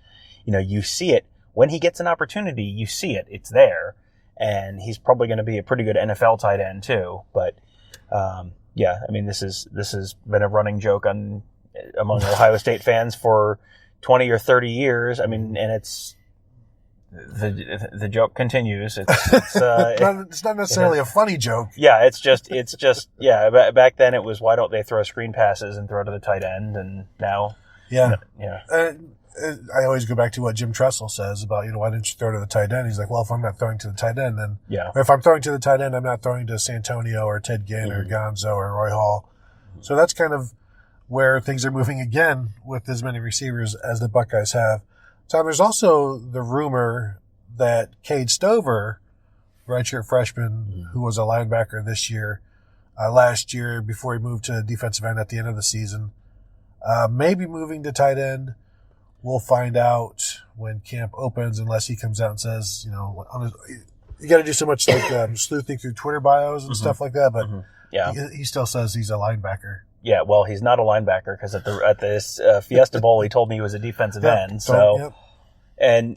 Speaker 2: you see it when he gets an opportunity. You see it; it's there, and he's probably going to be a pretty good NFL tight end too. But this has been a running joke on among Ohio State fans for 20 or 30 years. I mean, and it's the joke continues.
Speaker 1: It's not necessarily a funny joke.
Speaker 2: Yeah, it's just back then it was, why don't they throw screen passes and throw to the tight end, and now
Speaker 1: I always go back to what Jim Tressel says about, why didn't you throw to the tight end? He's like, well, if I'm not throwing to the tight end, then or if I'm throwing to the tight end, I'm not throwing to Santonio or Ted Ginn or Gonzo or Roy Hall. So that's kind of where things are moving again with as many receivers as the Buckeyes have. Tom, there's also the rumor that Cade Stover, redshirt freshman, who was a linebacker this year, last year before he moved to defensive end at the end of the season, may be moving to tight end. We'll find out when camp opens, unless he comes out and says, you got to do so much like sleuthing through Twitter bios and stuff like that. But he still says he's a linebacker.
Speaker 2: Yeah, well, he's not a linebacker because at this Fiesta Bowl he told me he was a defensive end. So, and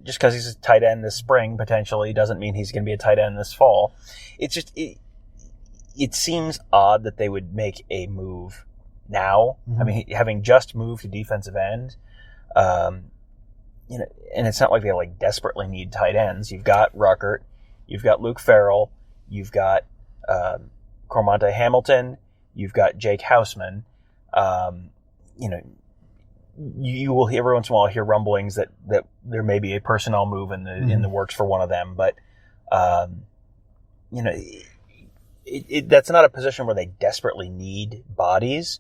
Speaker 2: just because he's a tight end this spring potentially doesn't mean he's going to be a tight end this fall. It's just it seems odd that they would make a move now. I mean, having just moved to defensive end, and it's not like they like desperately need tight ends. You've got Ruckert, you've got Luke Farrell, you've got Cormonte Hamilton, you've got Jake Houseman. You will every once in a while hear rumblings that there may be a personnel move in the works for one of them, but that's not a position where they desperately need bodies.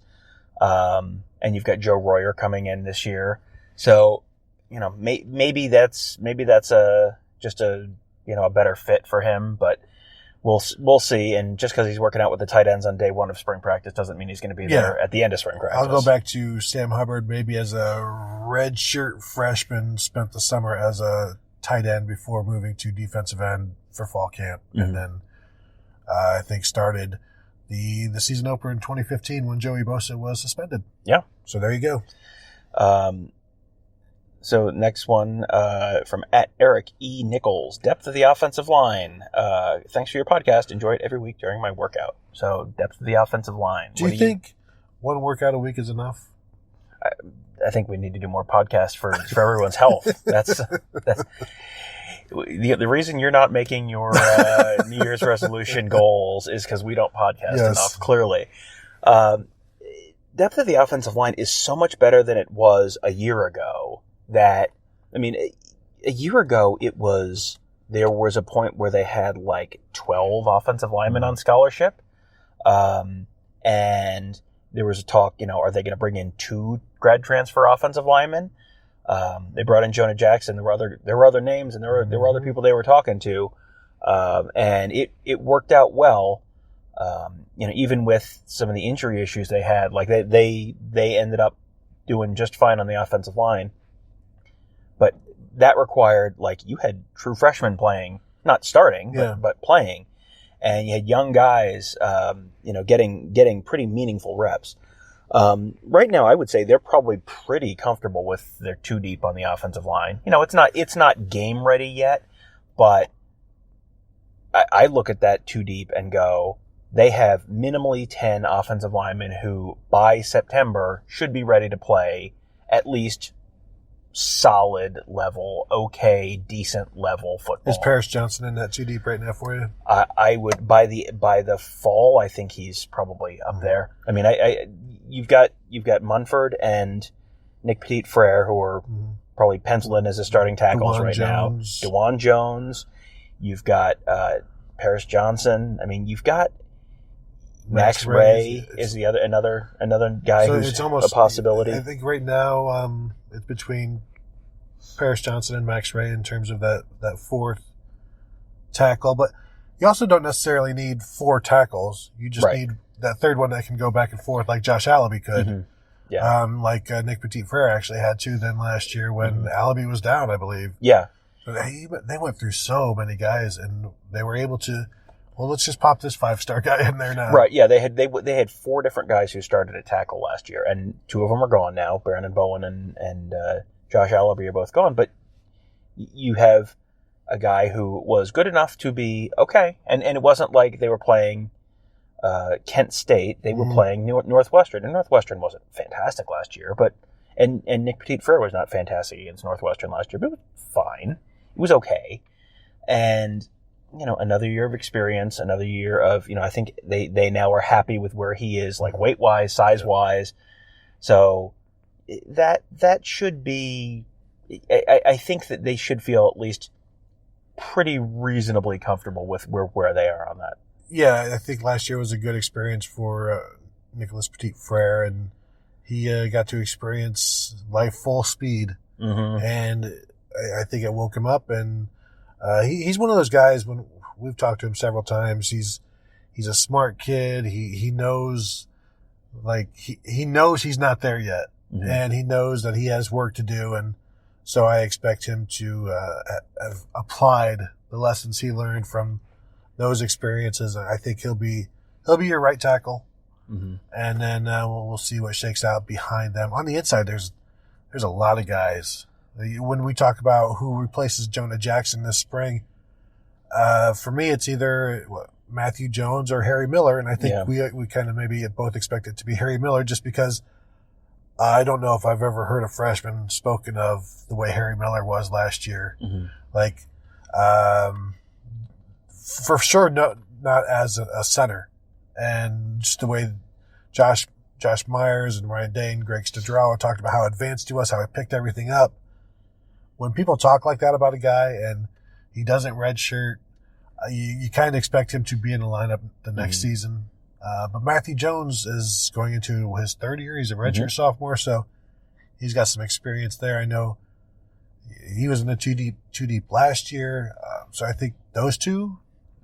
Speaker 2: And you've got Joe Royer coming in this year. So, maybe that's just a better fit for him, but we'll see. And just because he's working out with the tight ends on day one of spring practice doesn't mean he's going to be there at the end of spring practice.
Speaker 1: I'll go back to Sam Hubbard, maybe as a redshirt freshman, spent the summer as a tight end before moving to defensive end for fall camp. And then, I think started the season opener in 2015 when Joey Bosa was suspended. Yeah. So there you go.
Speaker 2: So next one from @Eric E. Nichols. Depth of the offensive line. Thanks for your podcast. Enjoy it every week during my workout. So depth of the offensive line.
Speaker 1: Do you think one workout a week is enough?
Speaker 2: I think we need to do more podcasts for everyone's health. That's the reason you're not making your New Year's resolution goals is because we don't podcast enough, clearly. Depth of the offensive line is so much better than it was a year ago that, a year ago there was a point where they had like 12 offensive linemen on scholarship. And there was a talk, are they going to bring in 2 grad transfer offensive linemen? They brought in Jonah Jackson. There were other names, and there were other people they were talking to, and it worked out well. Even with some of the injury issues they had, like they ended up doing just fine on the offensive line. But that required, like, you had true freshmen playing, not starting, but playing, and you had young guys, getting pretty meaningful reps. Right now, I would say they're probably pretty comfortable with their 2 deep on the offensive line. It's not game ready yet, but I look at that 2 deep and go, they have minimally 10 offensive linemen who by September should be ready to play at least solid level, decent level football.
Speaker 1: Is Paris Johnson in that 2 deep right now for you?
Speaker 2: I would by the fall, I think he's probably up there. I mean, you've got Munford and Nick Petit-Frere, who are probably penciled in as the starting tackles
Speaker 1: DeJuan
Speaker 2: right
Speaker 1: Jones.
Speaker 2: now. DeJuan Jones. You've got Paris Johnson. I mean, you've got Max Ray is the another guy who's it's almost a possibility.
Speaker 1: I think right now it's between Paris Johnson and Max Ray in terms of that 4th tackle, but you also don't necessarily need 4 tackles. You just need that 3rd one that can go back and forth, like Josh Allaby could. Like Nick Petit-Frere actually had to then last year when Allaby was down, I believe.
Speaker 2: Yeah.
Speaker 1: So they went through so many guys, and they were able to. Well, let's just pop this 5-star guy in there now.
Speaker 2: Right? Yeah, they had 4 different guys who started at tackle last year, and 2 of them are gone now. Brandon Bowen and Josh Allaby are both gone, but you have a guy who was good enough to be okay, and it wasn't like they were playing Kent State. They were playing Northwestern, and Northwestern wasn't fantastic last year, but and Nick Petit-Frere was not fantastic against Northwestern last year, but it was fine. It was okay. And, another year of experience, another year of, I think they now are happy with where he is, like weight-wise, size-wise. So that should be, I think that they should feel at least pretty reasonably comfortable with where they are on that.
Speaker 1: Yeah, I think last year was a good experience for Nicholas Petit-Frere, and he got to experience life full speed. Mm-hmm. And I think it woke him up, and he's one of those guys. When we've talked to him several times, he's a smart kid. He knows, he knows he's not there yet, and he knows that he has work to do. And so I expect him to have applied the lessons he learned from those experiences. I think he'll be your right tackle, and then we'll see what shakes out behind them. On the inside, there's a lot of guys. When we talk about who replaces Jonah Jackson this spring, for me, it's either Matthew Jones or Harry Miller. And I think we kind of maybe both expect it to be Harry Miller, just because I don't know if I've ever heard a freshman spoken of the way Harry Miller was last year. For sure, not as a center. And just the way Josh Myers and Ryan Day and Greg Studrawa talked about how advanced he was, how he picked everything up. When people talk like that about a guy and he doesn't redshirt, you kind of expect him to be in the lineup the next season. But Matthew Jones is going into his third year. He's a redshirt sophomore, so he's got some experience there. I know he was in the two deep last year. So I think those two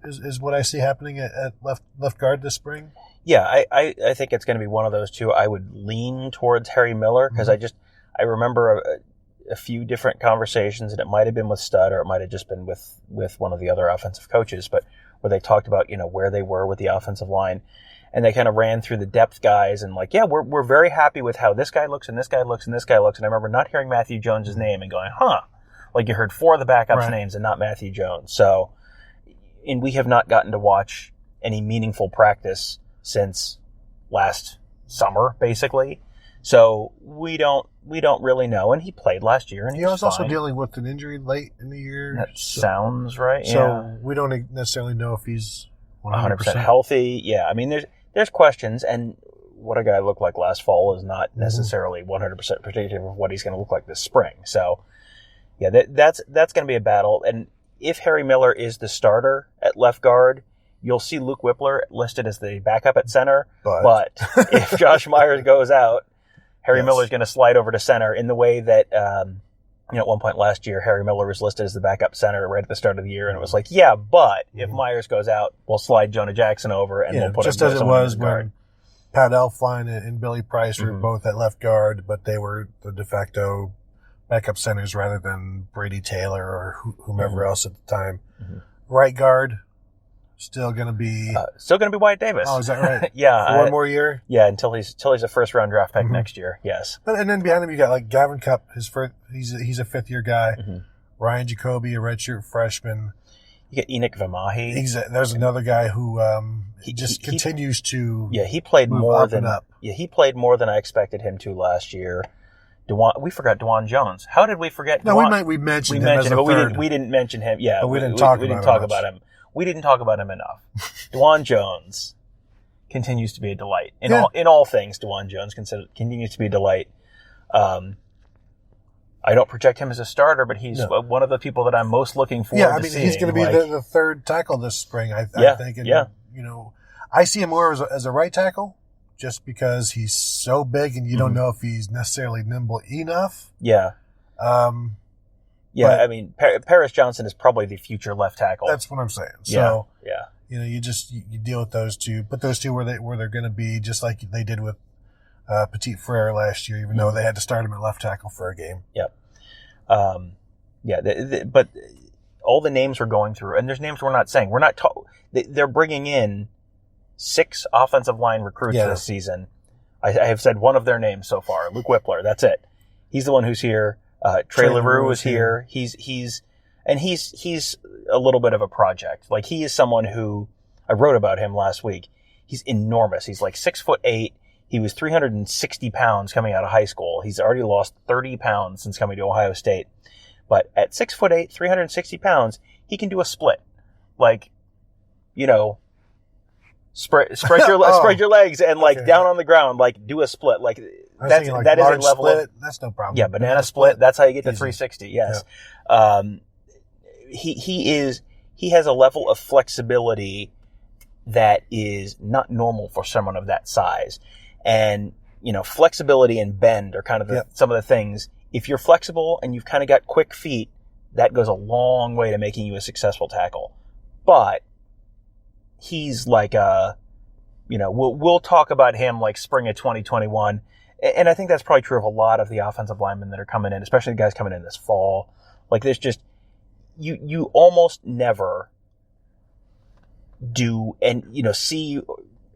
Speaker 1: is what I see happening at left guard this spring.
Speaker 2: Yeah, I think it's going to be one of those two. I would lean towards Harry Miller because I remember a few different conversations, and it might have been with Stud or it might have just been with one of the other offensive coaches, but where they talked about, where they were with the offensive line, and they kind of ran through the depth guys and we're very happy with how this guy looks and this guy looks and this guy looks. And I remember not hearing Matthew Jones' name and going, like you heard four of the backups' names and not Matthew Jones. So, and we have not gotten to watch any meaningful practice since last summer, basically. So we don't really know. And he played last year, and
Speaker 1: he was also dealing with an injury late in the year.
Speaker 2: That sounds right.
Speaker 1: So we don't necessarily know if he's 100%
Speaker 2: healthy. Yeah, I mean, there's questions, and what a guy looked like last fall is not necessarily 100% predictive of what he's going to look like this spring. So, yeah, that's going to be a battle. And if Harry Miller is the starter at left guard, you'll see Luke Whippler listed as the backup at center. But if Josh Myers goes out, Harry Miller is going to slide over to center in the way that, at one point last year, Harry Miller was listed as the backup center right at the start of the year. And it was like, but if Myers goes out, we'll slide Jonah Jackson over and we'll put
Speaker 1: just
Speaker 2: him
Speaker 1: as it was when Pat Elflein and Billy Price were both at left guard, but they were the de facto backup centers rather than Brady Taylor or whomever else at the time. Right guard, still going to be
Speaker 2: Wyatt Davis.
Speaker 1: Oh, is that right?
Speaker 2: Yeah.
Speaker 1: For one more year?
Speaker 2: Yeah, until he's a first round draft pick next year. Yes.
Speaker 1: And then behind him you got Gavin Cupp, he's a fifth year guy. Ryan Jacoby, a redshirt freshman.
Speaker 2: You get Enoch Vamahi.
Speaker 1: There's another guy who he continues to
Speaker 2: he played more than he played more than I expected him to last year. We forgot DeJuan Jones. How did we forget?
Speaker 1: No, we mentioned him as a third.
Speaker 2: But we didn't mention him. Yeah,
Speaker 1: but we didn't talk about him.
Speaker 2: We didn't talk about him enough. DeJuan Jones continues to be a delight in all things. DeJuan Jones continues to be a delight. I don't project him as a starter, but he's one of the people that I'm most looking forward to seeing.
Speaker 1: He's going to be the third tackle this spring, I think. And, I see him more as a right tackle just because he's so big and you don't know if he's necessarily nimble enough.
Speaker 2: Yeah. I mean, Paris Johnson is probably the future left tackle.
Speaker 1: That's what I'm saying. So, you deal with those two, put those two where they're going to be, just like they did with Petit-Frere last year, even though they had to start him at left tackle for a game.
Speaker 2: Yep. But all the names we're going through, and there's names we're not saying. They're bringing in 6 offensive line recruits this season. I have said one of their names so far, Luke Whippler. That's it. He's the one who's here. Trey LaRue is here. He's a little bit of a project. Like, he is someone who, I wrote about him last week. He's enormous. He's like 6'8". He was 360 pounds coming out of high school. He's already lost 30 pounds since coming to Ohio State. But at 6'8", 360 pounds, he can do a split. Like, you know, spread your legs and like down on the ground, like do a split. Like that is a level
Speaker 1: split,
Speaker 2: of,
Speaker 1: that's no problem.
Speaker 2: Yeah, banana split. That's how you get to 360. Yes. Yeah. He has a level of flexibility that is not normal for someone of that size. And, you know, flexibility and bend are kind of some of the things. If you're flexible and you've kind of got quick feet, that goes a long way to making you a successful tackle. But he's like we'll talk about him like spring of 2021. And I think that's probably true of a lot of the offensive linemen that are coming in, especially the guys coming in this fall. Like there's just, you almost never do and, you know, see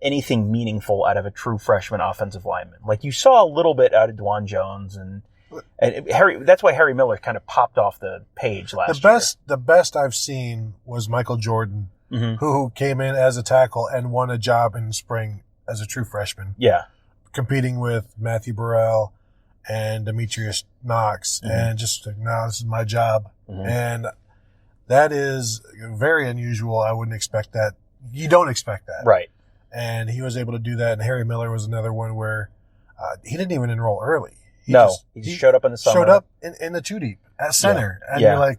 Speaker 2: anything meaningful out of a true freshman offensive lineman. Like you saw a little bit out of Dwan Jones and Harry. That's why Harry Miller kind of popped off the page last year.
Speaker 1: The best I've seen was Michael Jordan, who came in as a tackle and won a job in spring as a true freshman.
Speaker 2: Yeah.
Speaker 1: Competing with Matthew Burrell and Demetrius Knox and just like, no, this is my job. And that is very unusual. I wouldn't expect that. You don't expect that.
Speaker 2: Right.
Speaker 1: And he was able to do that. And Harry Miller was another one where he didn't even enroll early. He
Speaker 2: just showed up in the summer.
Speaker 1: Showed up in the 2-deep at center. Yeah. And you're like,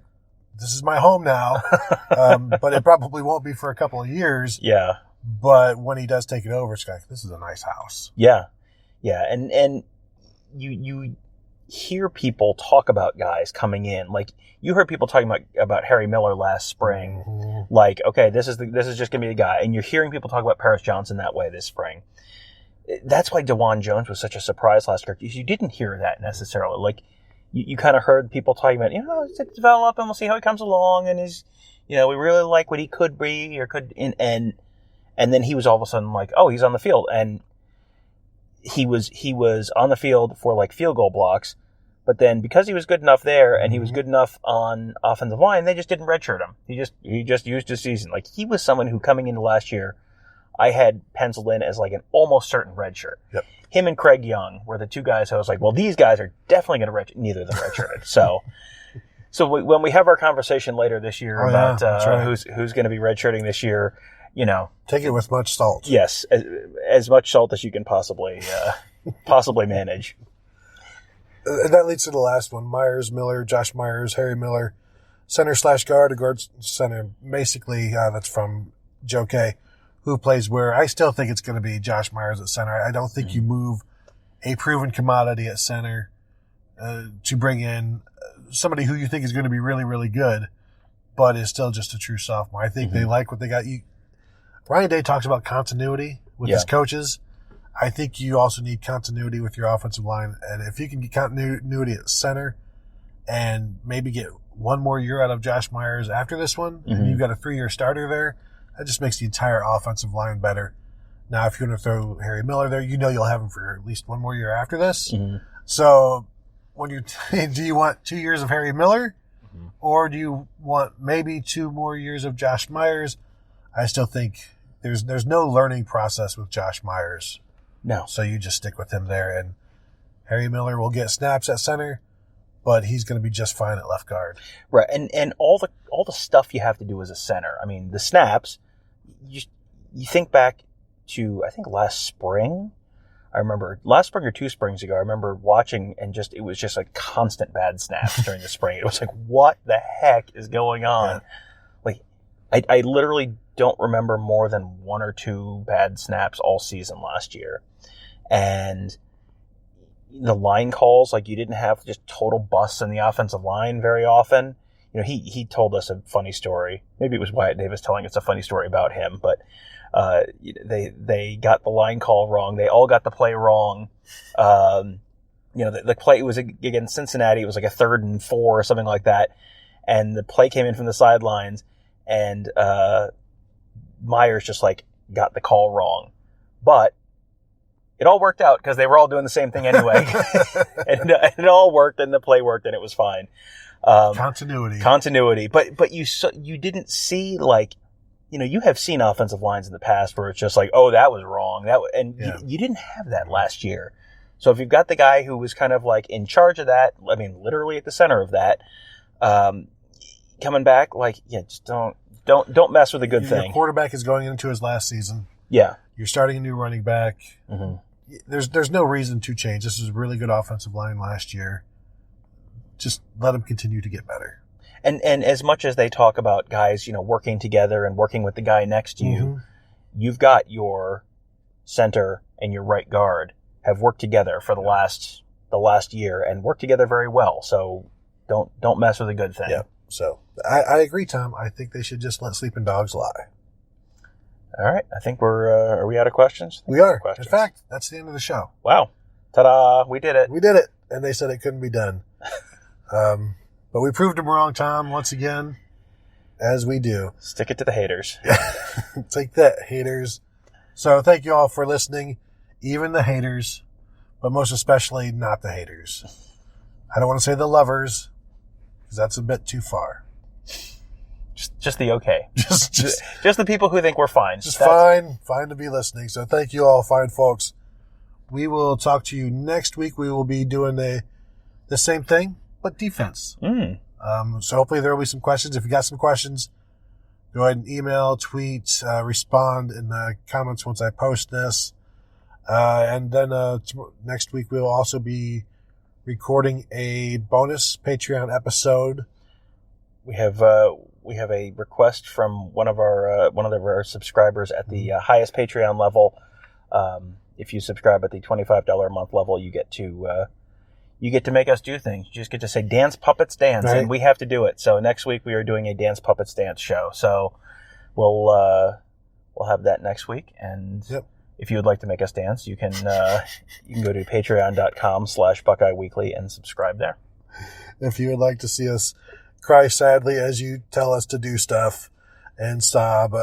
Speaker 1: this is my home now. But it probably won't be for a couple of years.
Speaker 2: Yeah.
Speaker 1: But when he does take it over, it's like, this is a nice house.
Speaker 2: Yeah. Yeah. And you hear people talk about guys coming in. Like you heard people talking about Harry Miller last spring. Like, okay, this is just gonna be the guy. And you're hearing people talk about Paris Johnson that way this spring. That's why Dwan Jones was such a surprise last year. You didn't hear that necessarily. Like you kind of heard people talking about, you know, to develop and we'll see how he comes along and is, you know, we really like what he could be or could and then he was all of a sudden like, oh, he's on the field. And he was on the field for like field goal blocks, but then because he was good enough there and he was good enough on offensive line, they just didn't redshirt him. He just used his season. Like he was someone who coming into last year, I had penciled in as like an almost certain redshirt.
Speaker 1: Yep.
Speaker 2: Him and Craig Young were the two guys who I was like, well, these guys are definitely going to redshirt. Neither of them redshirted. So when we have our conversation later this year about who's going to be redshirting this year, you know, take
Speaker 1: it with much salt.
Speaker 2: Yes, as much salt as you can possibly manage.
Speaker 1: That leads to the last one: Myers, Miller, Josh Myers, Harry Miller, center/guard, a guard center. Basically, that's from Joe K, who plays where. I still think it's going to be Josh Myers at center. I don't think you move a proven commodity at center to bring in somebody who you think is going to be really, really good, but is still just a true sophomore. I think they like what they got. Ryan Day talks about continuity with his coaches. I think you also need continuity with your offensive line. And if you can get continuity at center and maybe get one more year out of Josh Myers after this one, and you've got a 3-year starter there, that just makes the entire offensive line better. Now, if you want to throw Harry Miller there, you know you'll have him for at least one more year after this. So when do you want 2 years of Harry Miller or do you want maybe 2 more years of Josh Myers? I still think there's no learning process with Josh Myers.
Speaker 2: No.
Speaker 1: So you just stick with him there. And Harry Miller will get snaps at center, but he's going to be just fine at left guard.
Speaker 2: Right. And all the stuff you have to do as a center. I mean, the snaps, you think back to, I think last spring. I remember last spring or 2 springs ago, I remember watching and it was just like constant bad snaps during the spring. It was like, what the heck is going on? Yeah. Like, I literally don't remember more than 1 or 2 bad snaps all season last year. And the line calls, like you didn't have just total busts in the offensive line very often. You know, he told us a funny story. Maybe it was Wyatt Davis telling us a funny story about him, but they got the line call wrong. They all got the play wrong. You know, the play was against Cincinnati. It was like a 3rd and 4 or something like that. And the play came in from the sidelines and Myers just like got the call wrong. But it all worked out because they were all doing the same thing anyway. and it all worked and the play worked and it was fine.
Speaker 1: Continuity.
Speaker 2: But you didn't see like you have seen offensive lines in the past where it's just like, oh, that was wrong. You didn't have that last year. So if you've got the guy who was kind of like in charge of that, I mean, literally at the center of that, coming back, just don't mess with a good thing.
Speaker 1: Your quarterback is going into his last season.
Speaker 2: Yeah.
Speaker 1: You're starting a new running back.
Speaker 2: Mm-hmm.
Speaker 1: There's no reason to change. This was a really good offensive line last year. Just let them continue to get better.
Speaker 2: And as much as they talk about guys, working together and working with the guy next to you, you've got your center and your right guard have worked together for the last year and worked together very well. So don't mess with a good thing.
Speaker 1: Yeah. So I agree, Tom. I think they should just let sleeping dogs lie.
Speaker 2: All right. I think are we out of questions?
Speaker 1: We are. In fact, that's the end of the show.
Speaker 2: Wow. Ta-da. We did it.
Speaker 1: We did it. And they said it couldn't be done. But we proved them wrong, Tom, once again, as we do.
Speaker 2: Stick it to the haters.
Speaker 1: Take that, haters. So thank you all for listening, even the haters, but most especially not the haters. I don't want to say the lovers, because that's a bit too far.
Speaker 2: Just the okay. Just the people who think we're fine.
Speaker 1: Fine to be listening. So thank you all, fine folks. We will talk to you next week. We will be doing the same thing, but defense. So hopefully there will be some questions. If you got some questions, go ahead and email, tweet, respond in the comments once I post this. And then next week we will also be recording a bonus Patreon episode.
Speaker 2: We have a request from one of our subscribers at the highest Patreon level. If you subscribe at the $25 a month level, you get to make us do things. You just get to say, dance, puppets, dance. Right. And we have to do it. So next week we are doing a dance, puppets, dance show. So we'll have that next week. And if you would like to make us dance, you can go to patreon.com/Buckeye Weekly and subscribe there.
Speaker 1: If you would like to see us cry sadly as you tell us to do stuff and sob,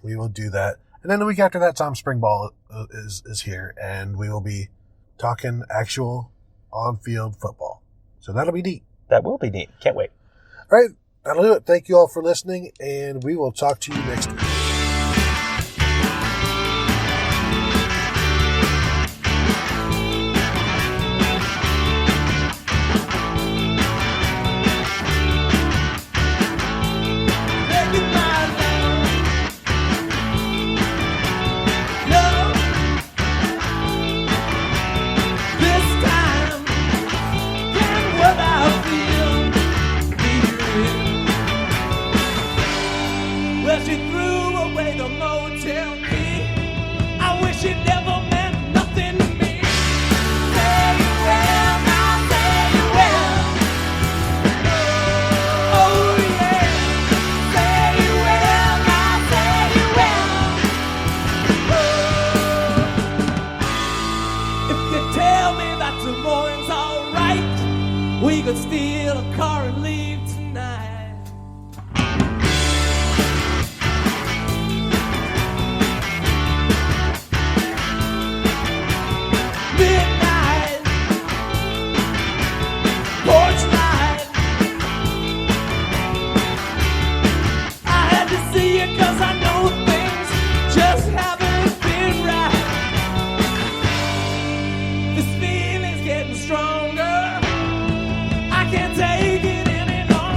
Speaker 1: we will do that. And then the week after that, Tom Springball is here, and we will be talking actual on-field football. So that'll be neat.
Speaker 2: That will be neat. Can't wait.
Speaker 1: All right. That'll do it. Thank you all for listening, and we will talk to you next week.
Speaker 3: We could steal a car and leave tonight. Midnight, porch light. I had to see you 'cause I know things just haven't been right. This feeling's getting stronger. Can't take it any longer.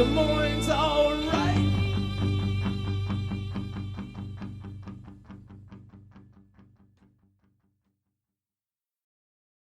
Speaker 3: the morning.